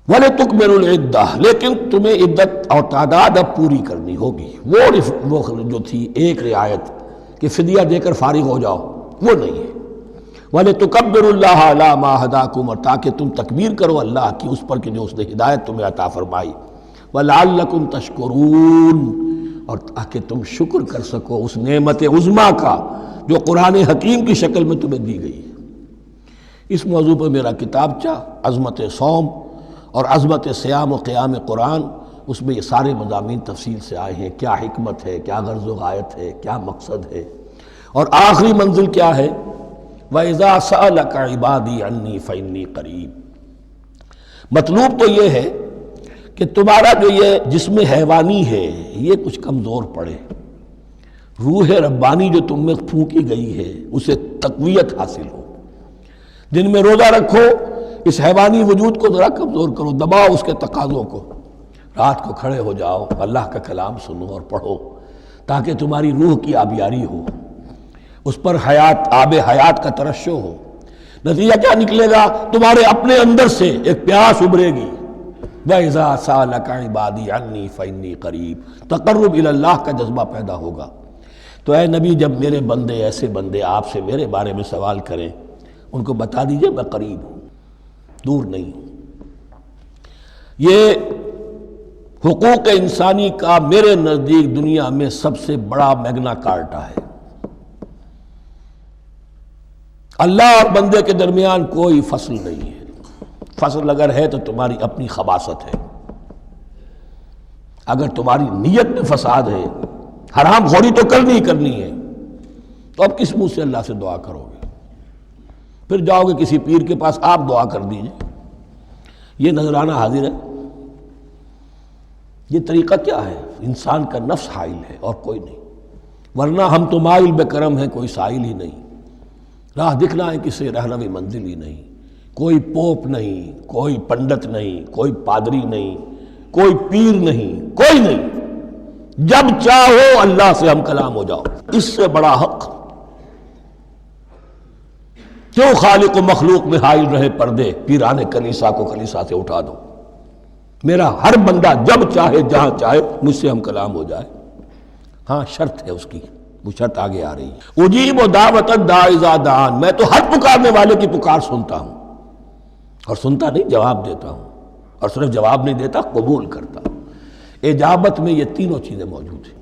وَلِتُكْمِلُوا الْعِدَّةَ، لیکن تمہیں عدت اور تعداد اب پوری کرنی ہوگی۔ وہ جو تھی ایک رعایت کہ فدیہ دے کر فارغ ہو جاؤ، وہ نہیں ہے۔ وَلِتُكَبِّرُوا اللَّهَ عَلَىٰ مَا هَدَاكُمْ، اور تاکہ تم تکبیر کرو اللہ کی اس پر کہ جو اس نے ہدایت تمہیں عطا فرمائی۔ وَلَعَلَّكُمْ تَشْكُرُونَ، اور تاکہ تم شکر کر سکو اس نعمت عظمیٰ کا جو قرآن حکیم کی شکل میں تمہیں دی گئی ہے۔ اس موضوع پر میرا کتابچہ عظمت صوم اور عظمت صیام و قیام قرآن، اس میں یہ سارے مضامین تفصیل سے آئے ہیں، کیا حکمت ہے، کیا غرض و غایت ہے، کیا مقصد ہے، اور آخری منزل کیا ہے، وَإِذَا سَأَلَكَ عِبَادِي عَنِّي فَإِنِّي قَرِيبٌ۔ مطلوب تو یہ ہے کہ تمہارا جو یہ جسم حیوانی ہے یہ کچھ کمزور پڑے، روح ربانی جو تم میں پھونکی گئی ہے اسے تقویت حاصل ہو۔ دن میں روزہ رکھو، اس حیوانی وجود کو ذرا کمزور کرو، دباؤ اس کے تقاضوں کو، رات کو کھڑے ہو جاؤ، اللہ کا کلام سنو اور پڑھو، تاکہ تمہاری روح کی آبیاری ہو، اس پر حیات، آب حیات کا ترشح ہو۔ نتیجہ کیا نکلے گا؟ تمہارے اپنے اندر سے ایک پیاس ابھرے گی، وَإِذَا سَأَلَكَ عِبَادِي عَنِّي فَإِنِّي قَرِيبٌ، تقرب الی اللہ کا جذبہ پیدا ہوگا۔ تو اے نبی، جب میرے بندے، ایسے بندے آپ سے میرے بارے میں سوال کریں، ان کو بتا دیجئے میں قریب ہوں، دور نہیں ہوں۔ یہ حقوق انسانی کا میرے نزدیک دنیا میں سب سے بڑا میگنا کارٹا ہے۔ اللہ اور بندے کے درمیان کوئی فصل نہیں ہے، فصل اگر ہے تو تمہاری اپنی خباثت ہے، اگر تمہاری نیت میں فساد ہے، حرام خوری تو کرنی ہی کرنی ہے، تو اب کس منہ سے اللہ سے دعا کرو گے؟ پھر جاؤ گے کسی پیر کے پاس، آپ دعا کر دیجئے، یہ نذرانہ حاضر ہے۔ یہ طریقہ کیا ہے؟ انسان کا نفس حائل ہے اور کوئی نہیں، ورنہ ہم تو مائل بے کرم ہیں، کوئی سائل ہی نہیں، راہ دکھنا ہے کسی رہنوی منزل ہی نہیں، کوئی پوپ نہیں، کوئی پنڈت نہیں، کوئی پادری نہیں، کوئی پیر نہیں، کوئی نہیں، جب چاہو اللہ سے ہم کلام ہو جاؤ۔ اس سے بڑا حق کیوں خالق و مخلوق میں حائل رہے پردے، پیران کلیسا کو کلیسا سے اٹھا دو، میرا ہر بندہ جب چاہے جہاں چاہے مجھ سے ہم کلام ہو جائے۔ ہاں شرط ہے اس کی، وہ شرط آگے آ رہی ہے، اجیب دعوت الداعی اذا دعان، میں تو ہر پکارنے والے کی پکار سنتا ہوں، اور سنتا نہیں جواب دیتا ہوں، اور صرف جواب نہیں دیتا، قبول کرتا ہوں۔ اجابت میں یہ تینوں چیزیں موجود ہیں۔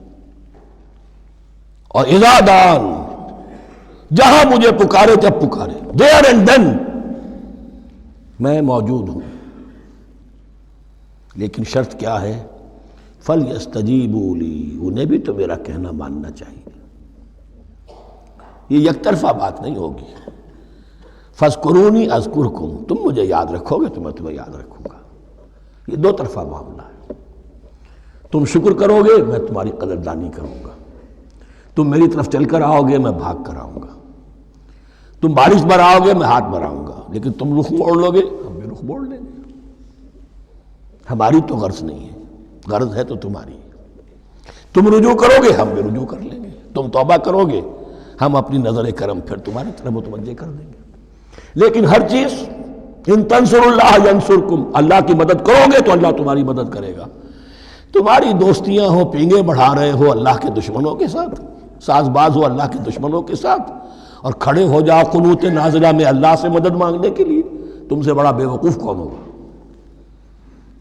اور اذا دعان، جہاں مجھے پکارے جب پکارے، there and then میں موجود ہوں، لیکن شرط کیا ہے؟ فَلْيَسْتَجِيبُوا لِي، انہیں بھی تو میرا کہنا ماننا چاہیے، یہ یک طرفہ بات نہیں ہوگی۔ فاذکرونی اذکرکم، تم مجھے یاد رکھو گے تو میں تمہیں یاد رکھوں گا۔ یہ دو طرفہ معاملہ ہے، تم شکر کرو گے میں تمہاری قدردانی کروں گا، تم میری طرف چل کر آؤ گے میں بھاگ کر آؤں گا، تم بارش برآؤ گے میں ہاتھ بڑھاؤں گا، لیکن تم رخ موڑ لو گے ہم بھی رخ موڑ لیں گے۔ ہماری تو غرض نہیں ہے، غرض ہے تو تمہاری ہے۔ تم رجوع کرو گے ہم بھی رجوع کر لیں گے، تم توبہ کرو گے ہم اپنی نظر کرم پھر تمہاری طرف متوجہ کر دیں گے۔ لیکن ہر چیز ان تنصر اللہ ینصرکم، اللہ کی مدد کرو گے تو اللہ تمہاری مدد کرے گا۔ تمہاری دوستیاں ہو، پینگے بڑھا رہے ہو اللہ کے دشمنوں کے ساتھ، ساز باز ہو اللہ کے دشمنوں کے ساتھ، اور کھڑے ہو جاؤ قنوت نازلہ میں اللہ سے مدد مانگنے کے لیے، تم سے بڑا بے وقوف کون ہوگا؟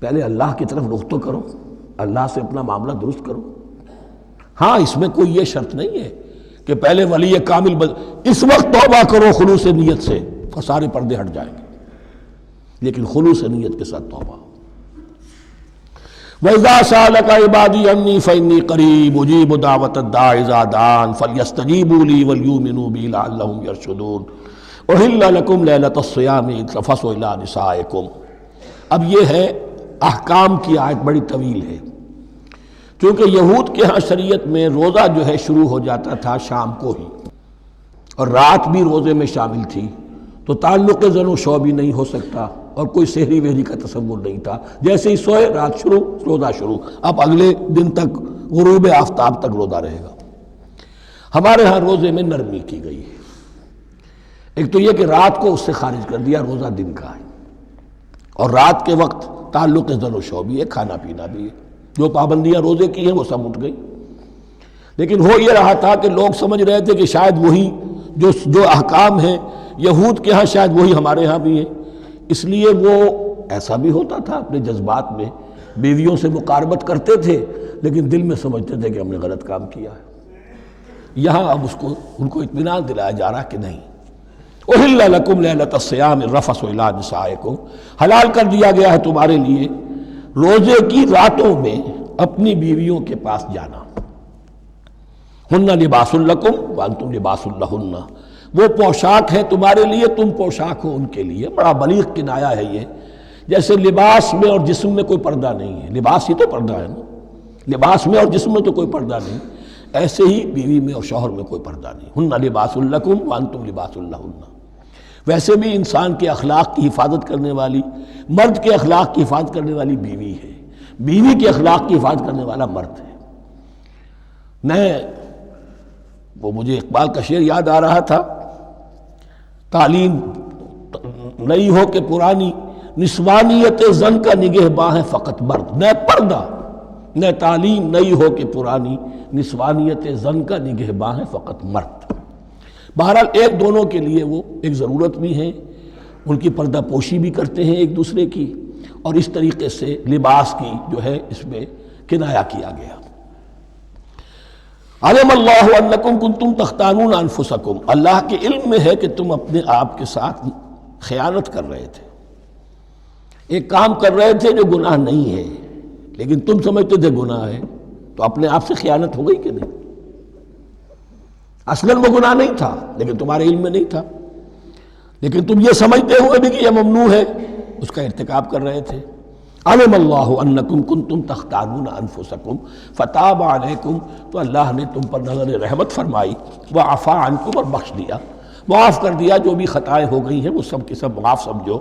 پہلے اللہ کی طرف رخ تو کرو، اللہ سے اپنا معاملہ درست کرو۔ ہاں اس میں کوئی یہ شرط نہیں ہے کہ پہلے ولی کامل اس وقت توبہ کرو خلوص نیت سے اور سارے پردے ہٹ جائیں گے، لیکن خلوص نیت کے ساتھ توبہ۔ وَإِذَا سَأَلَكَ عِبَادِي عَنِّي فَإِنِّي قَرِيبٌ أُجِيبُ دَعْوَةَ الدَّاعِ إِذَا دَعَانِ فَلْيَسْتَجِيبُوا لِي وَلْيُؤْمِنُوا بِي لَعَلَّهُمْ يَرْشُدُونَ أُحِلَّ لَكُمْ لَيْلَةَ الصِّيَامِ الرَّفَثُ إِلَىٰ نِسَائِكُمْ۔ اب یہ ہے احکام کی آیت، بڑی طویل ہے، کیونکہ یہود کے ہاں شریعت میں روزہ جو ہے شروع ہو جاتا تھا شام کو ہی، اور رات بھی روزے میں شامل تھی، تو تعلق زن و شو بھی نہیں ہو سکتا، اور کوئی سحری وحری کا تصور نہیں تھا، جیسے ہی سوئے رات شروع روزہ شروع، اب اگلے دن تک غروب آفتاب تک روزہ رہے گا۔ ہمارے ہاں روزے میں نرمی کی گئی ہے، ایک تو یہ کہ رات کو اس سے خارج کر دیا، روزہ دن کا ہے، اور رات کے وقت تعلق زن و شو بھی ہے، کھانا پینا بھی ہے، جو پابندیاں روزے کی ہیں وہ سب اٹھ گئی۔ لیکن ہو یہ رہا تھا کہ لوگ سمجھ رہے تھے کہ شاید وہی جو احکام ہیں یہود کے ہاں شاید وہی ہمارے ہاں بھی ہیں، اس لیے وہ ایسا بھی ہوتا تھا اپنے جذبات میں بیویوں سے مقاربت کرتے تھے، لیکن دل میں سمجھتے تھے کہ ہم نے غلط کام کیا ہے۔ یہاں اب ان کو اطمینان دلایا جا رہا کہ نہیں، احل لکم لیلۃ الصیام الرفث الی نسائکم، حلال کر دیا گیا ہے تمہارے لیے روزے کی راتوں میں اپنی بیویوں کے پاس جانا۔ ہن لباس لکم وانتم لباس لہن، وہ پوشاک ہے تمہارے لیے، تم پوشاک ہو ان کے لیے۔ بڑا بلیغ کنایا ہے یہ، جیسے لباس میں اور جسم میں کوئی پردہ نہیں ہے، لباس ہی تو پردہ ہے نا، لباس میں اور جسم میں تو کوئی پردہ نہیں، ایسے ہی بیوی میں اور شوہر میں کوئی پردہ نہیں۔ ہن لباس لکم وانتم لباس لہن۔ ویسے بھی انسان کے اخلاق کی حفاظت کرنے والی، مرد کے اخلاق کی حفاظت کرنے والی بیوی ہے، بیوی کے اخلاق کی حفاظت کرنے والا مرد ہے۔ وہ مجھے اقبال کا شعر یاد آ رہا تھا، تعلیم نئی ہو کہ پرانی، نسوانیت زن کا نگہباں ہے فقط مرد، نہ پردہ نہ تعلیم نئی ہو کہ پرانی، نسوانیت زن کا نگہباں ہے فقط مرد۔ بہرحال ایک دونوں کے لیے وہ ایک ضرورت بھی ہے، ان کی پردہ پوشی بھی کرتے ہیں ایک دوسرے کی، اور اس طریقے سے لباس کی جو ہے اس میں کنایا کیا گیا۔ علم اللہ انکم کنتم تختانون انفسکم، اللہ کے علم میں ہے کہ تم اپنے آپ کے ساتھ خیانت کر رہے تھے، ایک کام کر رہے تھے جو گناہ نہیں ہے، لیکن تم سمجھتے تھے گناہ ہے، تو اپنے آپ سے خیانت ہو گئی کہ نہیں؟ اصلاً وہ گناہ نہیں تھا لیکن تمہارے علم میں نہیں تھا، لیکن تم یہ سمجھتے ہوئے بھی کہ یہ ممنوع ہے، اس کا ارتکاب کر رہے تھے۔ علم اللہ انکم کنتم تختانون انفسکم فتاب علیکم، تو اللہ نے تم پر نظر رحمت فرمائی، وعفا عنکم، اور بخش دیا، معاف کر دیا، جو بھی خطائیں ہو گئی ہیں وہ سب کے سب معاف سمجھو۔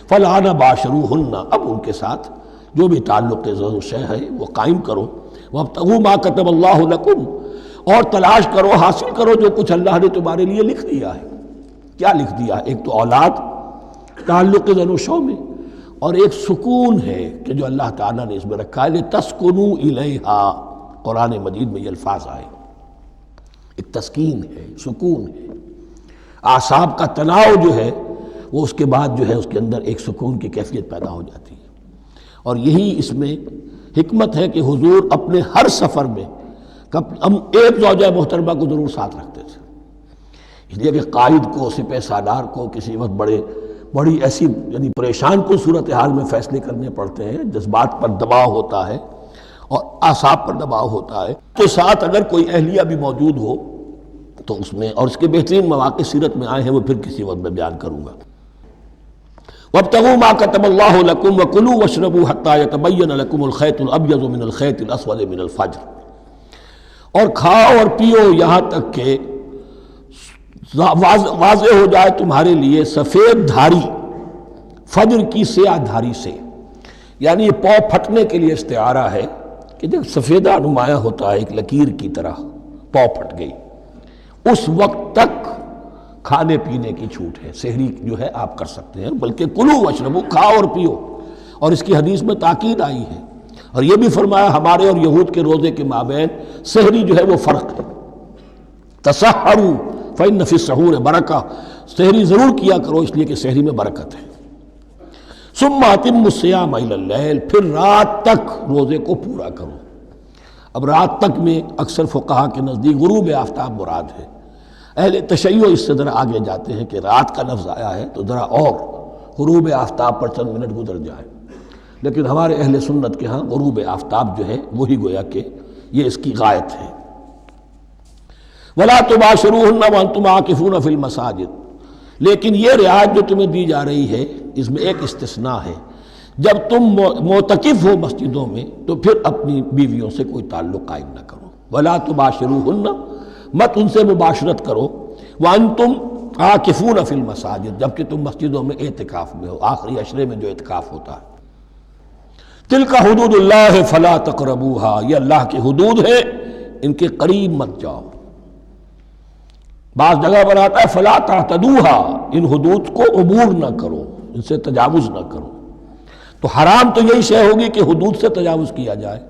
فالآن باشروہن، اب ان کے ساتھ جو بھی تعلق زن و شے ہے وہ قائم کرو، وابتغوا ما کتب اللہ لکم، اور تلاش کرو، حاصل کرو جو کچھ اللہ نے تمہارے لیے لکھ دیا ہے۔ کیا لکھ دیا ہے؟ ایک تو اولاد، تعلق زن و شو میں، اور ایک سکون ہے کہ جو اللہ تعالیٰ نے اس میں رکھا ہے، لِتَسْكُنُوا إِلَيْهَا، قرآن مجید میں یہ الفاظ آئے، ایک تسکین ہے، سکون ہے، اعصاب کا تناؤ جو ہے وہ اس کے بعد جو ہے اس کے اندر ایک سکون کی کیفیت پیدا ہو جاتی ہے۔ اور یہی اس میں حکمت ہے کہ حضور اپنے ہر سفر میں ہم ایک زوجہ محترمہ کو ضرور ساتھ رکھتے تھے، اس لیے کہ قائد کو، سپہ سالار کو کسی وقت بڑی ایسی یعنی پریشان کن صورتحال میں فیصلے کرنے پڑتے ہیں، جذبات پر دباؤ ہوتا ہے اور اعصاب پر دباؤ ہوتا ہے، تو ساتھ اگر کوئی اہلیہ بھی موجود ہو تو اس میں اور اس کے بہترین مواقع سیرت میں آئے ہیں، وہ پھر کسی وقت میں بیان کروں گا۔ وَابْتَغُوا مَا كَتَبَ اللَّهُ لَكُمْ وَكُلُوا وَاشْرَبُوا حَتَّى يَتَبَيَّنَ لَكُمُ الْخَيْطُ الْأَبْيَضُ مِنَ الْخَيْطِ الْأَسْوَدِ مِنَ الْفَجْرِ، اور کھاؤ اور پیو یہاں تک کہ واضح ہو جائے تمہارے لیے سفید دھاری فجر کی سیاہ دھاری سے۔ یعنی یہ پاؤں پھٹنے کے لیے استعارہ ہے کہ جب سفیدہ نمایاں ہوتا ہے ایک لکیر کی طرح، پاؤں پھٹ گئی، اس وقت تک کھانے پینے کی چھوٹ ہے، سحری جو ہے آپ کر سکتے ہیں، بلکہ کلو واشربو، کھاؤ اور پیو۔ اور اس کی حدیث میں تاکید آئی ہے، اور یہ بھی فرمایا ہمارے اور یہود کے روزے کے مابین سحری جو ہے وہ فرق ہے۔ تسحروا فإن فی السحور برکہ، سحری ضرور کیا کرو اس لیے کہ سحری میں برکت ہے۔ ثم اتموا الصیام الی اللیل، پھر رات تک روزے کو پورا کرو۔ اب رات تک میں اکثر فقہا کے نزدیک غروب آفتاب مراد ہے، اہل تشیع اس سے ذرا آگے جاتے ہیں کہ رات کا لفظ آیا ہے تو ذرا اور غروب آفتاب پر چند منٹ گزر جائے، لیکن ہمارے اہل سنت کے ہاں غروب آفتاب جو ہے وہی گویا کہ یہ اس کی غایت ہے۔ وَلَا تُبَاشِرُوهُنَّ وَأَنْتُمْ عَاكِفُونَ فِي الْمَسَاجِدِ، لیکن یہ رعایت جو تمہیں دی جا رہی ہے اس میں ایک استثناء ہے، جب تم معتکف ہو مسجدوں میں تو پھر اپنی بیویوں سے کوئی تعلق قائم نہ کرو۔ وَلَا تُبَاشِرُوهُنَّ، مت ان سے مباشرت کرو، وَأَنْتُمْ عَاكِفُونَ فِي الْمَسَاجِدِ، جبکہ تم مسجدوں میں اعتکاف میں ہو، آخری عشرے میں جو اعتکاف ہوتا ہے۔ تِلْكَ حُدُودُ اللَّهِ فَلَا تَقْرَبُوهَا، یہ اللہ کی حدود ہے، ان کے قریب مت جاؤ۔ بعض جگہ پر آتا ہے فلا تعتدوها، ان حدود کو عبور نہ کرو، ان سے تجاوز نہ کرو۔ تو حرام تو یہی شے ہوگی کہ حدود سے تجاوز کیا جائے،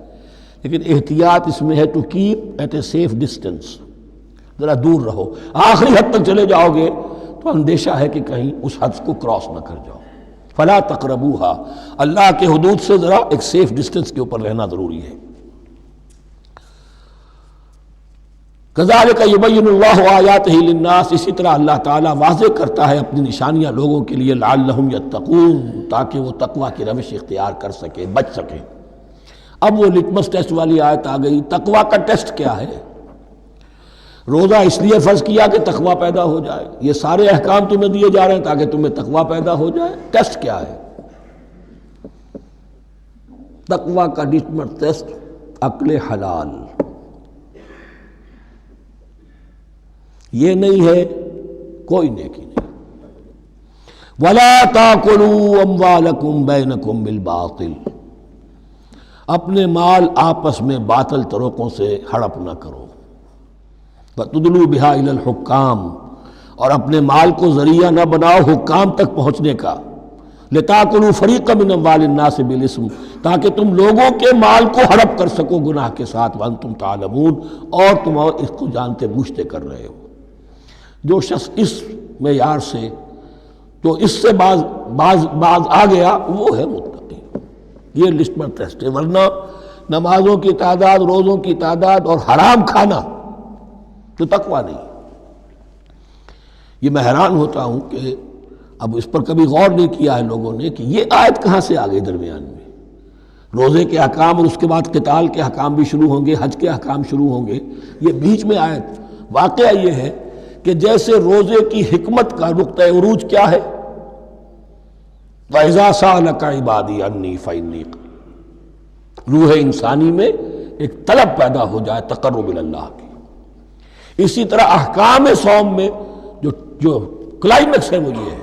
لیکن احتیاط اس میں ہے to keep at a safe distance, ذرا دور رہو۔ آخری حد تک چلے جاؤ گے تو اندیشہ ہے کہ کہیں اس حد کو کراس نہ کر جاؤ۔ فلا تقربوها، اللہ کے حدود سے ذرا ایک سیف ڈسٹینس کے اوپر رہنا ضروری ہے۔ کذالک یبین اللہ آیاتہ للناس، اسی طرح اللہ تعالیٰ واضح کرتا ہے اپنی نشانیاں لوگوں کے لیے، لعلہم یتقون، تاکہ وہ تقوی کی روش اختیار کر سکیں، بچ سکیں۔ اب وہ لٹمس ٹیسٹ والی آیت آ گئی، تقوی کا ٹیسٹ کیا ہے؟ روزہ اس لیے فرض کیا کہ تقوی پیدا ہو جائے، یہ سارے احکام تمہیں دیے جا رہے ہیں تاکہ تمہیں تقوی پیدا ہو جائے۔ ٹیسٹ کیا ہے؟ تقوی کا لٹمس ٹیسٹ عقل حلال، یہ نہیں ہے کوئی نیکی نہیں۔ وَلَا تَأْكُلُوا أَمْوَالَكُمْ بَيْنَكُمْ بِالْبَاطِلِ، اپنے مال آپس میں باطل طریقوں سے ہڑپ نہ کرو۔ وَتُدْلُوا بِهَا إِلَى الْحُكَّامِ، اور اپنے مال کو ذریعہ نہ بناؤ حکام تک پہنچنے کا۔ لِتَأْكُلُوا فَرِيقًا مِنْ أَمْوَالِ النَّاسِ بِالْإِثْمِ، تاکہ تم لوگوں کے مال کو ہڑپ کر سکو گناہ کے ساتھ، وَأَنْتُمْ تَعْلَمُونَ، اور تم اس کو جانتے بوجھتے کر رہے ہو۔ جو شخص اس معیار سے تو اس سے باز آ گیا وہ ہے متقی۔ یہ لسٹ میں ٹیسٹ ہے، ورنہ نمازوں کی تعداد، روزوں کی تعداد اور حرام کھانا تو تقویٰ نہیں۔ یہ میں حیران ہوتا ہوں کہ اب اس پر کبھی غور نہیں کیا ہے لوگوں نے کہ یہ آیت کہاں سے آ گئی درمیان میں۔ روزے کے احکام اور اس کے بعد قتال کے احکام بھی شروع ہوں گے، حج کے احکام شروع ہوں گے، یہ بیچ میں آیت۔ واقعہ یہ ہے کہ جیسے روزے کی حکمت کا نقطہ عروج کیا ہے، وَإِذَا سَأَلَكَ عِبَادِي عَنِّي فَإِنِّي قَرِيبٌ، روح انسانی میں ایک طلب پیدا ہو جائے تقرب اللہ کی۔ اسی طرح احکام صوم میں جو کلائمیکس ہے وہ یہ ہے،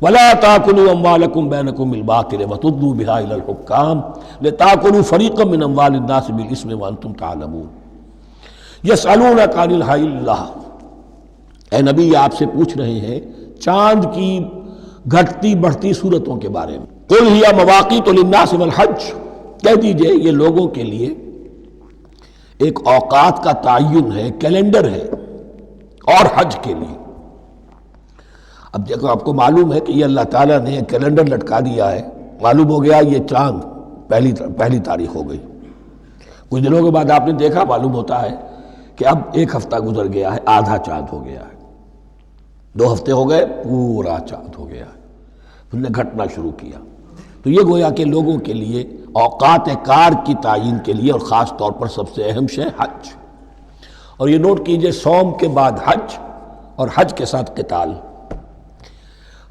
وَلَا تَأْكُلُوا أَمْوَالَكُمْ بَيْنَكُمْ بِالْبَاطِلِ وَتُدْلُوا بِهَا إِلَى الْحُكَّامِ لِتَأْكُلُوا فَرِيقًا مِنْ أَمْوَالِ النَّاسِ بِالْإِثْمِ وَأَنْتُمْ تَعْلَمُونَ۔ يَسْأَلُونَكَ عَنِ الْأَهِلَّةِ، اے نبی آپ سے پوچھ رہے ہیں چاند کی گھٹتی بڑھتی صورتوں کے بارے میں۔ قُلْ هِيَ مَوَاقِيتُ لِلنَّاسِ وَالْحَجِّ، کہہ دیجئے یہ لوگوں کے لیے ایک اوقات کا تعین ہے، کیلنڈر ہے، اور حج کے لیے۔ اب دیکھو آپ کو معلوم ہے کہ یہ اللہ تعالیٰ نے ایک کیلنڈر لٹکا دیا ہے، معلوم ہو گیا یہ چاند پہلی تاریخ ہو گئی، کچھ دنوں کے بعد آپ نے دیکھا معلوم ہوتا ہے کہ اب ایک ہفتہ گزر گیا ہے، آدھا چاند ہو گیا ہے، 2 ہفتے ہو گئے، پورا چاند ہو گیا ہے، پھر نے گھٹنا شروع کیا۔ تو یہ گویا کہ لوگوں کے لیے اوقات کار کی تعین کے لیے، اور خاص طور پر سب سے اہم شے حج، اور یہ نوٹ کیجئے، صوم کے بعد حج اور حج کے ساتھ قتال۔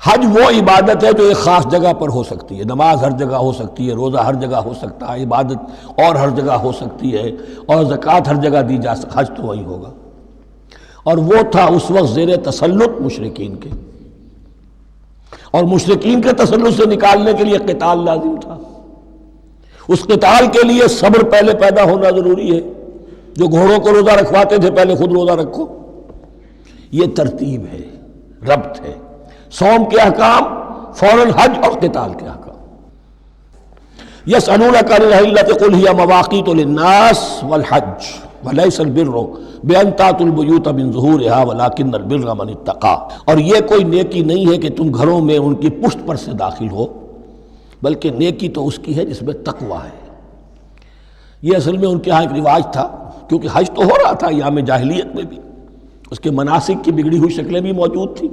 حج وہ عبادت ہے جو ایک خاص جگہ پر ہو سکتی ہے، نماز ہر جگہ ہو سکتی ہے، روزہ ہر جگہ ہو سکتا ہے، عبادت اور ہر جگہ ہو سکتی ہے، اور زکوٰۃ ہر جگہ دی جا سکتی، حج تو وہی ہوگا۔ اور وہ تھا اس وقت زیر تسلط مشرکین کے، اور مشرکین کے تسلط سے نکالنے کے لیے قتال لازم تھا۔ اس قتال کے لیے صبر پہلے پیدا ہونا ضروری ہے۔ جو گھوڑوں کو روزہ رکھواتے تھے پہلے خود روزہ رکھو، یہ ترتیب ہے، ربط ہے۔ صوم کے احکام فوراً حج اور قتال کے احکام۔ یسألونک عن الأہلة قل هی مواقیت للناس والحج ولیس البر بأن تأتوا البیوت من ظہورها ولکن البر من اتقی۔ اور یہ کوئی نیکی نہیں ہے کہ تم گھروں میں ان کی پشت پر سے داخل ہو، بلکہ نیکی تو اس کی ہے جس میں تقوی ہے۔ یہ اصل میں ان کے ہاں ایک رواج تھا، کیونکہ حج تو ہو رہا تھا ایام جاہلیت میں بھی، اس کے مناسک کی بگڑی ہوئی شکلیں بھی موجود تھیں،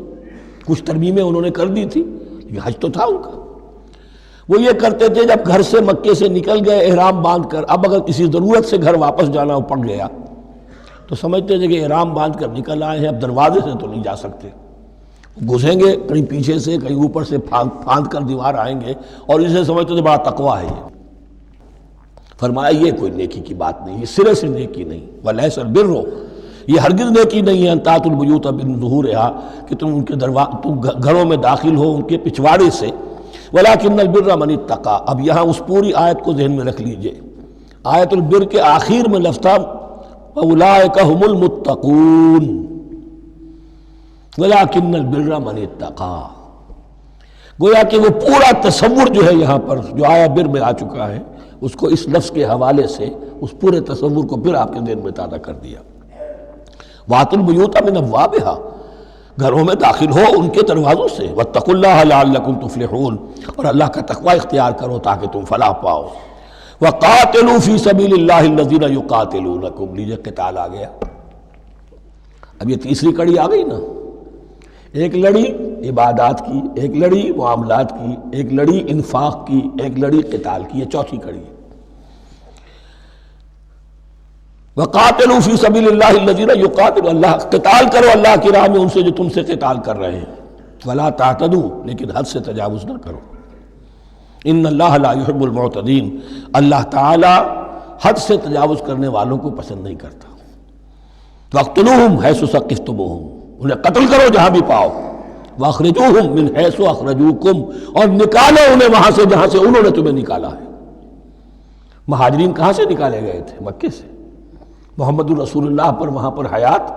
کچھ ترمیمیں انہوں نے کر دی تھی، لیکن حج تو تھا ان کا۔ وہ یہ کرتے تھے جب گھر سے مکے سے نکل گئے احرام باندھ کر، اب اگر کسی ضرورت سے گھر واپس جانا پڑ گیا تو سمجھتے تھے کہ احرام باندھ کر نکل آئے ہیں، اب دروازے سے تو نہیں جا سکتے، گھسیں گے کہیں پیچھے سے کہیں اوپر سے پھاند کر دیوار آئیں گے، اور اسے سمجھتے تھے بڑا تقویٰ ہے یہ۔ فرمایا یہ کوئی نیکی کی بات نہیں، یہ سرے سے نیکی نہیں۔ ولیس البر، یہ ہرگز نیکی نہیں ہے ان تأتوا البیوت من ظہورها کہ تم ان کے تم گھروں میں داخل ہو ان کے پچھواڑے سے، ولکن البر من اتقی۔ اب یہاں اس پوری آیت کو ذہن میں رکھ لیجئے، آیت البر کے آخر میں لفظ تھا اولئک هم المتقون ولکن البر من اتقی۔ گویا کہ وہ پورا تصور جو ہے یہاں پر جو آیا بر میں آ چکا ہے، اس کو اس لفظ کے حوالے سے اس پورے تصور کو پھر آپ کے ذہن میں تازہ کر دیا۔ وَأْتُوا الْبُيُوتَ مِنْ أَبْوَابِهَا، گھروں میں داخل ہو ان کے دروازوں سے، وَاتَّقُوا اللَّهَ لَعَلَّكُمْ تُفْلِحُونَ، اور اللہ کا تقوی اختیار کرو تاکہ تم فلاح پاؤ۔ وَقَاتِلُوا فِي سَبِيلِ اللَّهِ الَّذِينَ يُقَاتِلُونَكُمْ، لیجئے قتال آ گیا۔ اب یہ تیسری کڑی آ گئی نا، ایک لڑی عبادات کی، ایک لڑی معاملات کی، ایک لڑی انفاق کی، ایک لڑی قتال کی، یہ چوتھی کڑی ہے۔ وَقَاتِلُوا فِي سَبِيلِ اللَّهِ الَّذِينَ يُقَاتِلُونَ، اللہ قتال کرو اللہ کی راہ میں ان سے جو تم سے قتال کر رہے ہیں۔ وَلَا تَعْتَدُوا، لیکن حد سے تجاوز نہ کرو۔ إِنَّ اللَّهَ لَا يُحِبُّ الْمُعْتَدِينَ، اللہ تعالی حد سے تجاوز کرنے والوں کو پسند نہیں کرتا۔ وَاقْتُلُوهُمْ حَيْثُ ثَقِفْتُمُوهُمْ، انہیں قتل کرو جہاں بھی پاؤ۔ وَأَخْرِجُوهُمْ مِنْ حَيْثُ أَخْرَجُوكُمْ، اور نکالو انہیں وہاں سے جہاں سے انہوں نے تمہیں نکالا ہے۔ مہاجرین کہاں سے نکالے گئے تھے؟ مکے سے۔ محمد الرسول اللہ پر وہاں پر حیات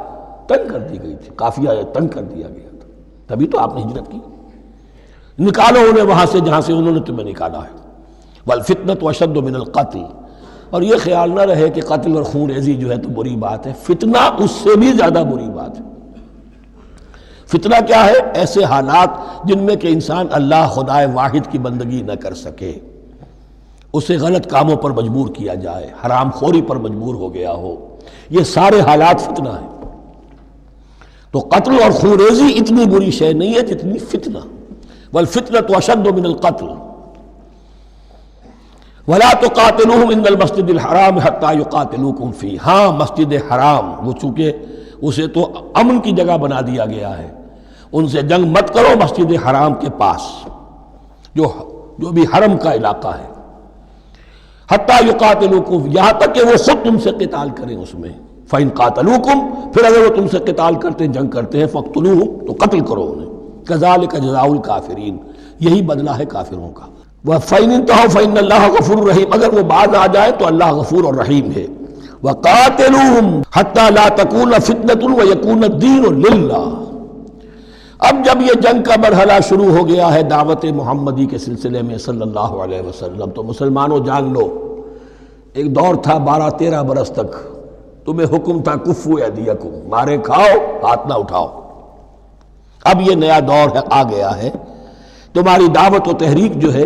تنگ کر دی گئی تھی، قافیہ تنگ کر دیا گیا تھا، تبھی تو آپ نے ہجرت کی۔ نکالو انہیں وہاں سے جہاں سے انہوں نے تمہیں نکالا ہے۔ والفتنة اشد من القتل، اور یہ خیال نہ رہے کہ قتل اور خون ریزی جو ہے تو بری بات ہے، فتنہ اس سے بھی زیادہ بری بات ہے۔ فتنہ کیا ہے؟ ایسے حالات جن میں کہ انسان اللہ خدائے واحد کی بندگی نہ کر سکے، اسے غلط کاموں پر مجبور کیا جائے، حرام خوری پر مجبور ہو گیا ہو، یہ سارے حالات فتنہ ہیں۔ تو قتل اور خون ریزی اتنی بری شے نہیں ہے جتنی فتنہ۔ والفتنة اشد من القتل ولا تقاتلوهم عند المسجد الحرام حتى يقاتلوكم فيه، ہاں مسجد حرام وہ چونکہ اسے تو امن کی جگہ بنا دیا گیا ہے، ان سے جنگ مت کرو مسجد حرام کے پاس جو بھی حرم کا علاقہ ہے، حتیٰ یقاتلوکم، یہاں تک کہ وہ خود تم سے قتال کریں اس میں۔ فَإِن قَاتَلُوكُمْ، پھر اگر وہ تم سے قتال کرتے ہیں، جنگ کرتے ہیں، فَاقْتُلُوهُمْ، تو قتل کرو انہیں۔ كَذَلِكَ جَزَاءُ الْكَافِرِينَ، یہی بدلہ ہے کافروں کا۔ وَفَإِنِ انْتَهَوْا فَإِنَّ اللَّهَ غَفُورٌ رَحِيمٌ، اگر وہ باز آ جائے تو اللہ غفور اور رحیم ہے۔ وَقَاتِلُوهُمْ حَتَّى لَا تَكُونَ فِتْنَةٌ وَيَكُونَ الدِّينُ لِلَّهِ۔ اب جب یہ جنگ کا مرحلہ شروع ہو گیا ہے دعوت محمدی کے سلسلے میں صلی اللہ علیہ وسلم، تو مسلمانوں جان لو، ایک دور تھا 12-13 برس تک تمہیں حکم تھا کفو ایدیکم، مارے کھاؤ ہاتھ نہ اٹھاؤ۔ اب یہ نیا دور آ گیا ہے، تمہاری دعوت و تحریک جو ہے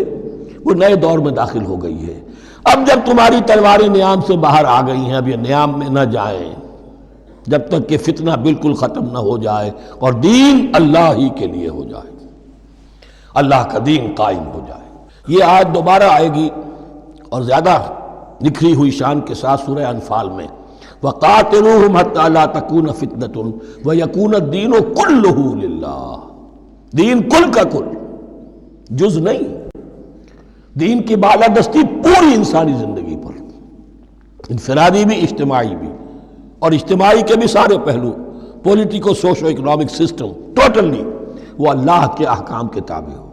وہ نئے دور میں داخل ہو گئی ہے۔ اب جب تمہاری تلواریں نیام سے باہر آ گئی ہیں، اب یہ نیام میں نہ جائیں جب تک کہ فتنہ بالکل ختم نہ ہو جائے اور دین اللہ ہی کے لیے ہو جائے، اللہ کا دین قائم ہو جائے۔ یہ آیت دوبارہ آئے گی اور زیادہ نکھری ہوئی شان کے ساتھ سورہ انفال میں، وَقَاتِلُوهُمْ حَتَّى لَا تَكُونَ فِتْنَةٌ وَيَكُونَ الدِّينُ كُلُّهُ لِلَّهِ، دین کل کا کل، جز نہیں، دین کی بالادستی پوری انسانی زندگی پر، انفرادی بھی اجتماعی بھی، اور اجتماعی کے بھی سارے پہلو، politico socio economic system totally وہ اللہ کے احکام کے تابع ہو۔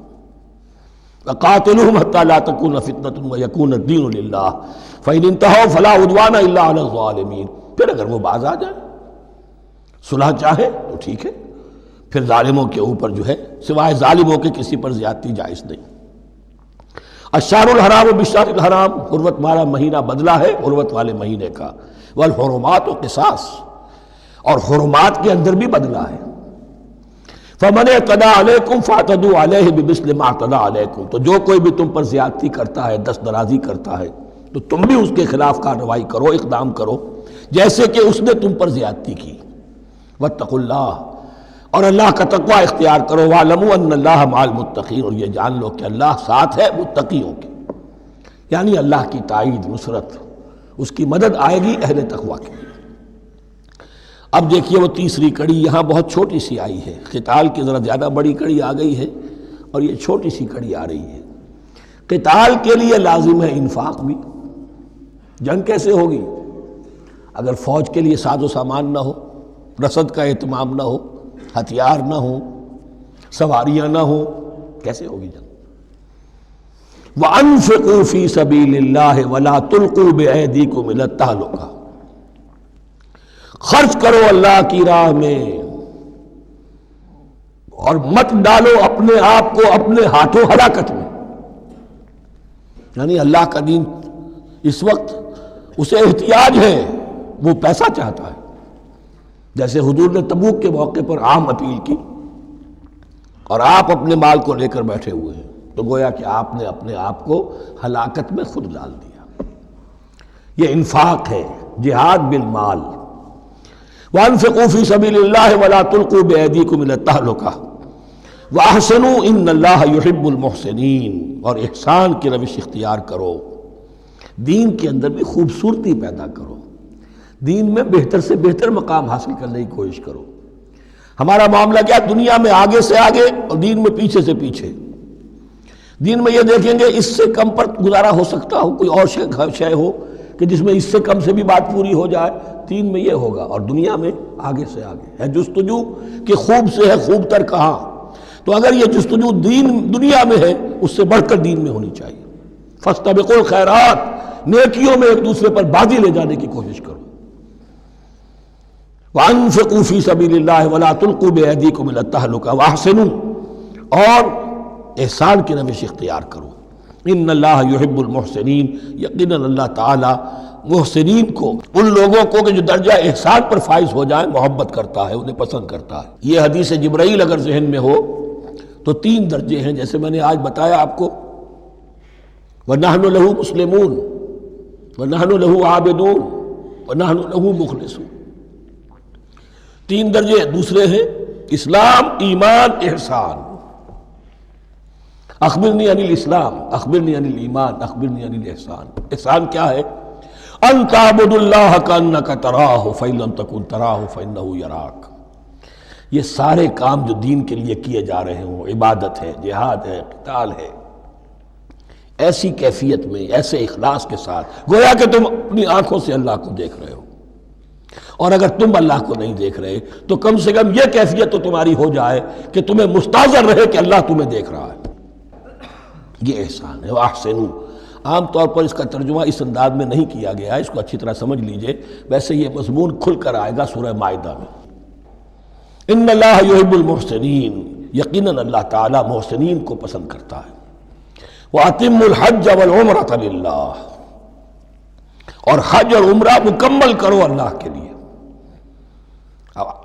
وَقَاتِلُوهُمْ حَتَّى لَا تَكُونَ فِتْنَةٌ وَيَكُونَ الدِّينُ لِلَّهِ فَإِنِ انْتَهَوْا فَلَا عُدْوَانَ إِلَّا عَلَى الظَّالِمِينَ، پھر اگر وہ باز آ جائے، صلح چاہے تو ٹھیک ہے، پھر ظالموں کے اوپر جو ہے سوائے ظالموں کے کسی پر زیادتی جائز نہیں۔ الشہر الحرام بالشہر الحرام، حرمت والا مہینہ بدلہ ہے حرمت والے مہینے کا، والحرمات قصاص، اور حرمات کے اندر بھی بدلہ ہے۔ فَمَنِ اعْتَدَىٰ عَلَيْكُمْ فَاعْتَدُوا عَلَيْهِ بِمِثْلِ مَا اعْتَدَىٰ عَلَيْكُمْ، تو جو کوئی بھی تم پر زیادتی کرتا ہے، دست درازی کرتا ہے، تو تم بھی اس کے خلاف کارروائی کرو، اقدام کرو جیسے کہ اس نے تم پر زیادتی کی۔ وَاتَّقُوا اللَّهَ، اور اللہ کا تقوی اختیار کرو، وَاعْلَمُوا أَنَّ اللَّهَ مَعَ الْمُتَّقِينَ، اور یہ جان لو کہ اللہ ساتھ ہے متقیوں کے، یعنی اللہ کی تائید، نصرت، اس کی مدد آئے گی اہل تقوی کے۔ اب دیکھیے وہ تیسری کڑی یہاں بہت چھوٹی سی آئی ہے، قتال کی ذرا زیادہ بڑی کڑی آ گئی ہے اور یہ چھوٹی سی کڑی آ رہی ہے۔ قتال کے لیے لازم ہے انفاق بھی۔ جنگ کیسے ہوگی اگر فوج کے لیے ساز و سامان نہ ہو، رسد کا اہتمام نہ ہو، ہتھیار نہ ہو، سواریاں نہ ہو، کیسے ہوگی جنگ؟ وَأَنفِقُوا فِي سَبِيلِ اللَّهِ وَلَا تُلْقُوا بِأَيْدِيكُمْ إِلَى التَّهْلُكَةِ، خرچ کرو اللہ کی راہ میں اور مت ڈالو اپنے آپ کو اپنے ہاتھوں ہلاکت میں۔ یعنی اللہ کا دین اس وقت اسے احتیاج ہے، وہ پیسہ چاہتا ہے، جیسے حضور نے تبوک کے موقع پر عام اپیل کی اور آپ اپنے مال کو لے کر بیٹھے ہوئے ہیں، تو گویا کہ آپ نے اپنے آپ کو ہلاکت میں خود ڈال دیا۔ یہ انفاق ہے، جہاد بالمال۔ وَأَنفِقُوا فِي سَبِيلِ اللَّهِ وَلَا تُلْقُوا بِأَيْدِيكُمْ إِلَى التَّهْلُكَةِ وَأَحْسِنُوا إِنَّ اللَّهَ يُحِبُّ الْمُحْسِنِينَ، اور احسان کی روش اختیار کرو، دین کے اندر بھی خوبصورتی پیدا کرو، دین میں بہتر سے بہتر مقام حاصل کرنے کی کوشش کرو۔ ہمارا معاملہ کیا، دنیا میں آگے سے آگے اور دین میں پیچھے سے پیچھے۔ دین میں یہ دیکھیں گے اس سے کم پر گزارا ہو سکتا ہو، کوئی اور شے ہو کہ جس میں اس سے کم سے بھی بات پوری ہو جائے، دین میں یہ ہوگا، اور دنیا میں آگے سے آگے ہے جستجو کہ خوب سے ہے خوب تر کہاں۔ تو اگر یہ جستجو دنیا میں ہے، اس سے بڑھ کر دین میں ہونی چاہیے۔ فاستبقوا الخیرات، نیکیوں میں ایک دوسرے پر بازی لے جانے کی کوشش کرو۔ وَأَنفِقُوا فِي سَبِيلِ اللَّهِ وَلَا تُلْقُوا بِأَيْدِيكُمْ إِلَى التَّهْلُكَةِ وَأَحْسِنُوا، اور احسان کی روش اختیار کرو۔ ان اللہ یحب المحسنین، یقیناً اللہ تعالی محسنین کو، ان لوگوں کو کہ جو درجہ احسان پر فائز ہو جائیں، محبت کرتا ہے، انہیں پسند کرتا ہے۔ یہ حدیث جبرائیل اگر ذہن میں ہو تو 3 درجے ہیں، جیسے میں نے آج بتایا آپ کو، وَنَحْنُ لَهُ مُسْلِمُونَ وَنَحْنُ لَهُ عَابِدُونَ وَنَحْنُ لَهُ مُخْلِصُونَ۔ 3 درجے دوسرے ہیں، اسلام، ایمان، احسان۔ اخبرنی عن الاسلام، اخبرنی عن الایمان، اخبرنی عن الاحسان۔ احسان کیا ہے؟ ان تعبد اللہ کانک تراہ فإن لم تکن تراہ فإنہ یراک۔ یہ سارے کام جو دین کے لیے کیے جا رہے ہوں، عبادت ہے، جہاد ہے، قتال ہے، ایسی کیفیت میں، ایسے اخلاص کے ساتھ، گویا کہ تم اپنی آنکھوں سے اللہ کو دیکھ رہے ہو، اور اگر تم اللہ کو نہیں دیکھ رہے تو کم سے کم یہ کیفیت تو تمہاری ہو جائے کہ تمہیں مستحضر رہے کہ اللہ تمہیں دیکھ رہا ہے۔ یہ احسان ہے۔ وَأَحْسِنُوا، عام طور پر اس کا ترجمہ اس انداز میں نہیں کیا گیا ہے، اس کو اچھی طرح سمجھ لیجئے، ویسے یہ مضمون کھل کر آئے گا سورہ مائدہ میں۔ ان اللہ یحب المحسنین، یقیناً اللہ تعالیٰ محسنین کو پسند کرتا ہے۔ وَأَتِمُّوا الْحَجَّ وَالْعُمْرَةَ لِلَّهِ، اور حج اور عمرہ مکمل کرو اللہ کے لیے۔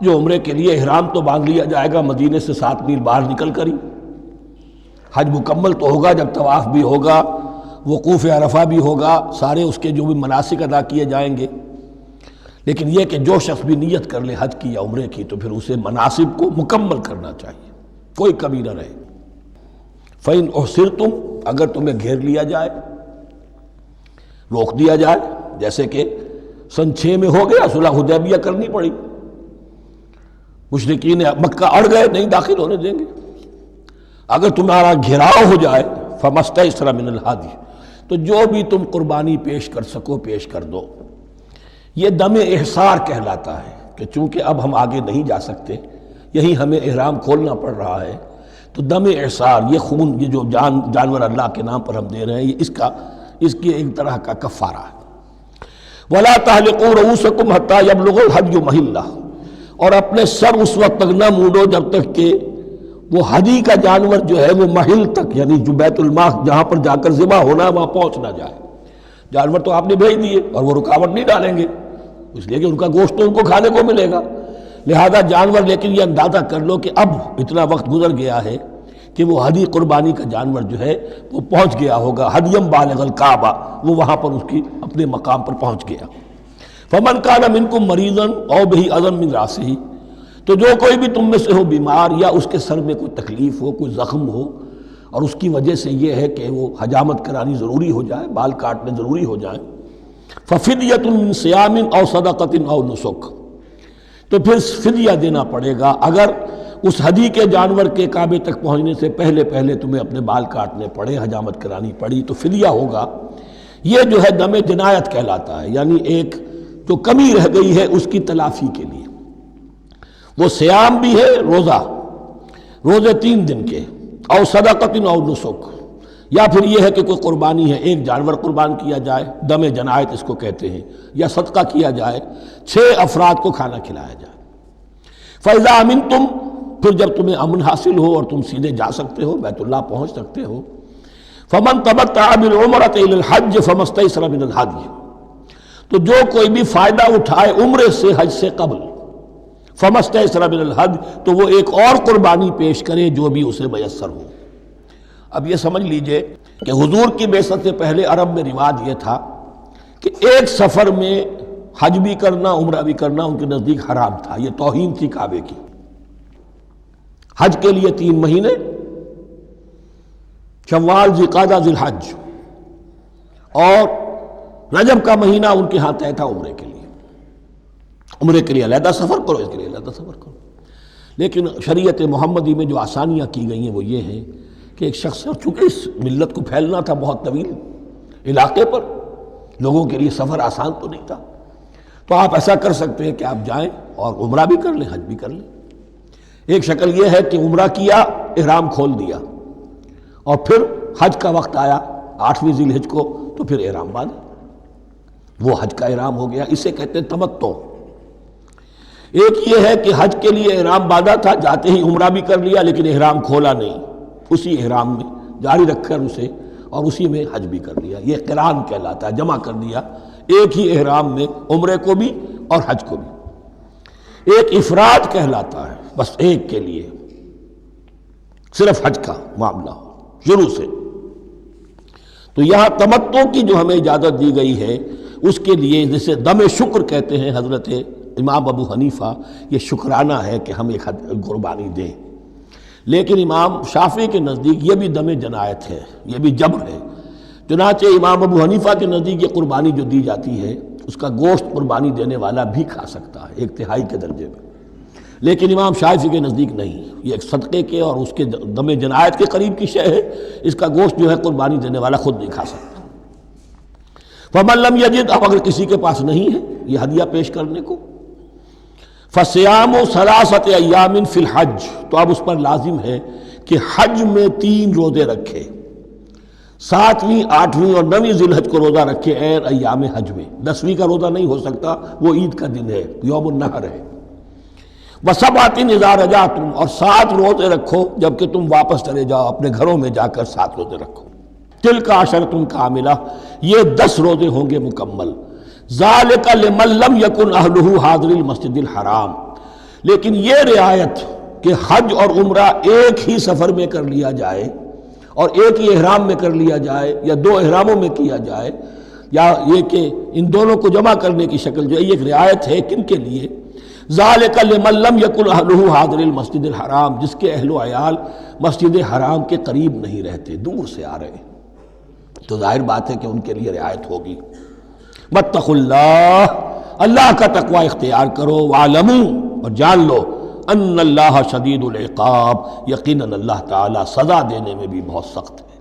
جو عمرے کے لیے احرام تو باندھ لیا جائے گا مدینے سے 7 میل باہر نکل کر ہی، حج مکمل تو ہوگا جب طواف بھی ہوگا، وقوف عرفہ بھی ہوگا، سارے اس کے جو بھی مناسک ادا کیے جائیں گے، لیکن یہ کہ جو شخص بھی نیت کر لے حج کی یا عمرے کی تو پھر اسے مناسب کو مکمل کرنا چاہیے، کوئی کمی نہ رہے۔ فَإِنْ أُحْصِرْتُمْ، اگر تمہیں گھیر لیا جائے، روک دیا جائے، جیسے کہ سن 6 میں ہو گیا، صلح حدیبیہ کرنی پڑی، مشرکین مکہ اڑ گئے، نہیں داخل ہونے دیں گے۔ اگر تمہارا گھراؤ ہو جائے فمستیسر من الہدی، تو جو بھی تم قربانی پیش کر سکو پیش کر دو۔ یہ دم احصار کہلاتا ہے کہ چونکہ اب ہم آگے نہیں جا سکتے، یہی ہمیں احرام کھولنا پڑ رہا ہے، تو دم احصار، یہ خون، یہ جو جانور اللہ کے نام پر ہم دے رہے ہیں، یہ اس کی ایک طرح کا کفارہ ہے۔ وَلَا تَحْلِقُوا رُؤُوسَكُمْ حَتَّى يَبْلُغَ الْهَدْيُ مَحِلَّهُ، اور اپنے سر اس وقت تک نہ مونڈو جب تک کہ وہ ہدی کا جانور جو ہے وہ محل تک، یعنی جو بیت الماء جہاں پر جا کر ذبح ہونا ہے وہاں پہنچ نہ جائے۔ جانور تو آپ نے بھیج دیے اور وہ رکاوٹ نہیں ڈالیں گے، اس لیے کہ ان کا گوشت تو ان کو کھانے کو ملے گا، لہذا جانور، لیکن یہ اندازہ کر لو کہ اب اتنا وقت گزر گیا ہے کہ وہ ہدی قربانی کا جانور جو ہے وہ پہنچ گیا ہوگا، ہدیم بالغ الکعبہ، وہ وہاں پر اس کی اپنے مقام پر پہنچ گیا۔ فمن کان منکم مریضا او بہ اذی من راسہ، تو جو کوئی بھی تم میں سے ہو بیمار یا اس کے سر میں کوئی تکلیف ہو، کوئی زخم ہو، اور اس کی وجہ سے یہ ہے کہ وہ حجامت کرانی ضروری ہو جائے، بال کاٹنے ضروری ہو جائیں، ففدیۃ من صیام او صدقۃ او نسک، تو پھر فدیہ دینا پڑے گا۔ اگر اس ہدی کے جانور کے کعبے تک پہنچنے سے پہلے تمہیں اپنے بال کاٹنے پڑے، حجامت کرانی پڑی، تو فدیہ ہوگا۔ یہ جو ہے دم جنایت کہلاتا ہے، یعنی ایک جو کمی رہ گئی ہے اس کی تلافی کے لیے۔ وہ صیام بھی ہے، روزے 3 دن کے، او صدقۃ او نسک، یا پھر یہ ہے کہ کوئی قربانی ہے، ایک جانور قربان کیا جائے، دم جنایت اس کو کہتے ہیں، یا صدقہ کیا جائے، 6 افراد کو کھانا کھلایا جائے۔ فَإِذَا أَمِنْتُمْ، پھر جب تمہیں امن حاصل ہو اور تم سیدھے جا سکتے ہو، بیت اللہ پہنچ سکتے ہو، فَمَنْ تَمَتَّعَ بِالْعُمْرَةِ إِلَى الْحَجِّ فَمَا اسْتَيْسَرَ مِنَ الْهَدْيِ، تو جو کوئی بھی فائدہ اٹھائے عمرے سے حج سے قبل، فَمَا اسْتَيْسَرَ مِنَ الْهَدْيِ، تو وہ ایک اور قربانی پیش کرے جو بھی اسے میسر ہو۔ اب یہ سمجھ لیجئے کہ حضور کی بعثت سے پہلے عرب میں رواج یہ تھا کہ ایک سفر میں حج بھی کرنا، عمرہ بھی کرنا ان کے نزدیک حرام تھا، یہ توہین تھی کعبے کی۔ حج کے لیے 3 مہینے، شوال، ذوالقعدہ، ذوالحج، اور رجب کا مہینہ ان کے ہاں طے تھا عمرے کے لیے۔ عمرے کے لیے علیحدہ سفر کرو، اس کے لیے علیحدہ سفر کرو۔ لیکن شریعت محمدی میں جو آسانیاں کی گئی ہیں وہ یہ ہیں کہ ایک شخص، اور چونکہ اس ملت کو پھیلنا تھا بہت طویل علاقے پر، لوگوں کے لیے سفر آسان تو نہیں تھا، تو آپ ایسا کر سکتے ہیں کہ آپ جائیں اور عمرہ بھی کر لیں، حج بھی کر لیں۔ ایک شکل یہ ہے کہ عمرہ کیا، احرام کھول دیا، اور پھر حج کا وقت آیا 8ویں ذی الحج کو، تو پھر احرام باندھا، وہ حج کا احرام ہو گیا، اسے کہتے ہیں تمتع۔ ایک یہ ہے کہ حج کے لیے احرام باندھا تھا، جاتے ہی عمرہ بھی کر لیا لیکن احرام کھولا نہیں، اسی احرام میں جاری رکھ کر اسے، اور اسی میں حج بھی کر لیا، یہ قران کہلاتا ہے، جمع کر دیا ایک ہی احرام میں عمرے کو بھی اور حج کو بھی۔ ایک افراد کہلاتا ہے، بس ایک کے لیے صرف حج کا معاملہ ہو شروع سے۔ تو یہاں تمتع کی جو ہمیں اجازت دی گئی ہے اس کے لیے، جسے دم شکر کہتے ہیں حضرت امام ابو حنیفہ، یہ شکرانہ ہے کہ ہم ایک قربانی دیں۔ لیکن امام شافعی کے نزدیک یہ بھی دم جنایت ہے، یہ بھی جبر ہے، چنانچہ امام ابو حنیفہ کے نزدیک یہ قربانی جو دی جاتی ہے اس کا گوشت قربانی دینے والا بھی کھا سکتا ہے 1/3 کے درجے میں، لیکن امام شافعی کے نزدیک نہیں، یہ ایک صدقے کے اور اس کے دم جنایت کے قریب کی شے ہے، اس کا گوشت جو ہے قربانی دینے والا خود نہیں کھا سکتا۔ فَمَن لَّمْ يَجِدْ، اب اگر کسی کے پاس نہیں ہے یہ ہدیہ پیش کرنے کو، فَصِيَامُ ثَلَاثَةِ أَيَّامٍ فِي الْحَجِّ، تو اب اس پر لازم ہے کہ حج میں 3 روزے رکھے، 7ویں، 8ویں اور 9ویں ذی الحج کو روزہ رکھے غیر ایام حج میں۔ 10ویں کا روزہ نہیں ہو سکتا، وہ عید کا دن ہے، یوم النحر ہے۔ وَسَبْعَةٍ إِذَا رَجَعْتُمْ، اور 7 روزے رکھو جب کہ تم واپس چلے جاؤ، اپنے گھروں میں جا کر 7 روزے رکھو۔ تِلْکَ عَشَرَةٌ کاملہ، یہ 10 روزے ہوں گے مکمل۔ ذَلِكَ لِمَن لَّمْ يَكُنْ أَهْلُهُ حَاضِرِ الْمَسْجِدِ الْحَرَامِ، لیکن یہ رعایت کہ حج اور عمرہ ایک ہی سفر میں کر لیا جائے اور ایک ہی احرام میں کر لیا جائے یا 2 احراموں میں کیا جائے، یا یہ کہ ان دونوں کو جمع کرنے کی شکل جو ہے، یہ ایک رعایت ہے کن کے لیے؟ ذَلِكَ لِمَن لَّمْ يَكُنْ أَهْلُهُ حَاضِرِ الْمَسْجِدِ الْحَرَامِ، جس کے اہل و عیال مسجد حرام کے قریب نہیں رہتے، دور سے آ رہے ہیں، تو ظاہر بات ہے کہ ان کے لیے رعایت ہوگی۔ وَاتَّقُوا اللَّهَ، اللہ کا تقوی اختیار کرو، وَاعْلَمُوا، اور جان لو، ان اللہ شدید العقاب، یقیناً اللہ تعالیٰ سزا دینے میں بھی بہت سخت ہے۔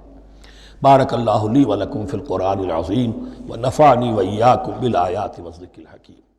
بارک اللہ لی ولکم فی القرآن العظیم ونفعنی وإیاکم بالآیات والذکر الحکیم۔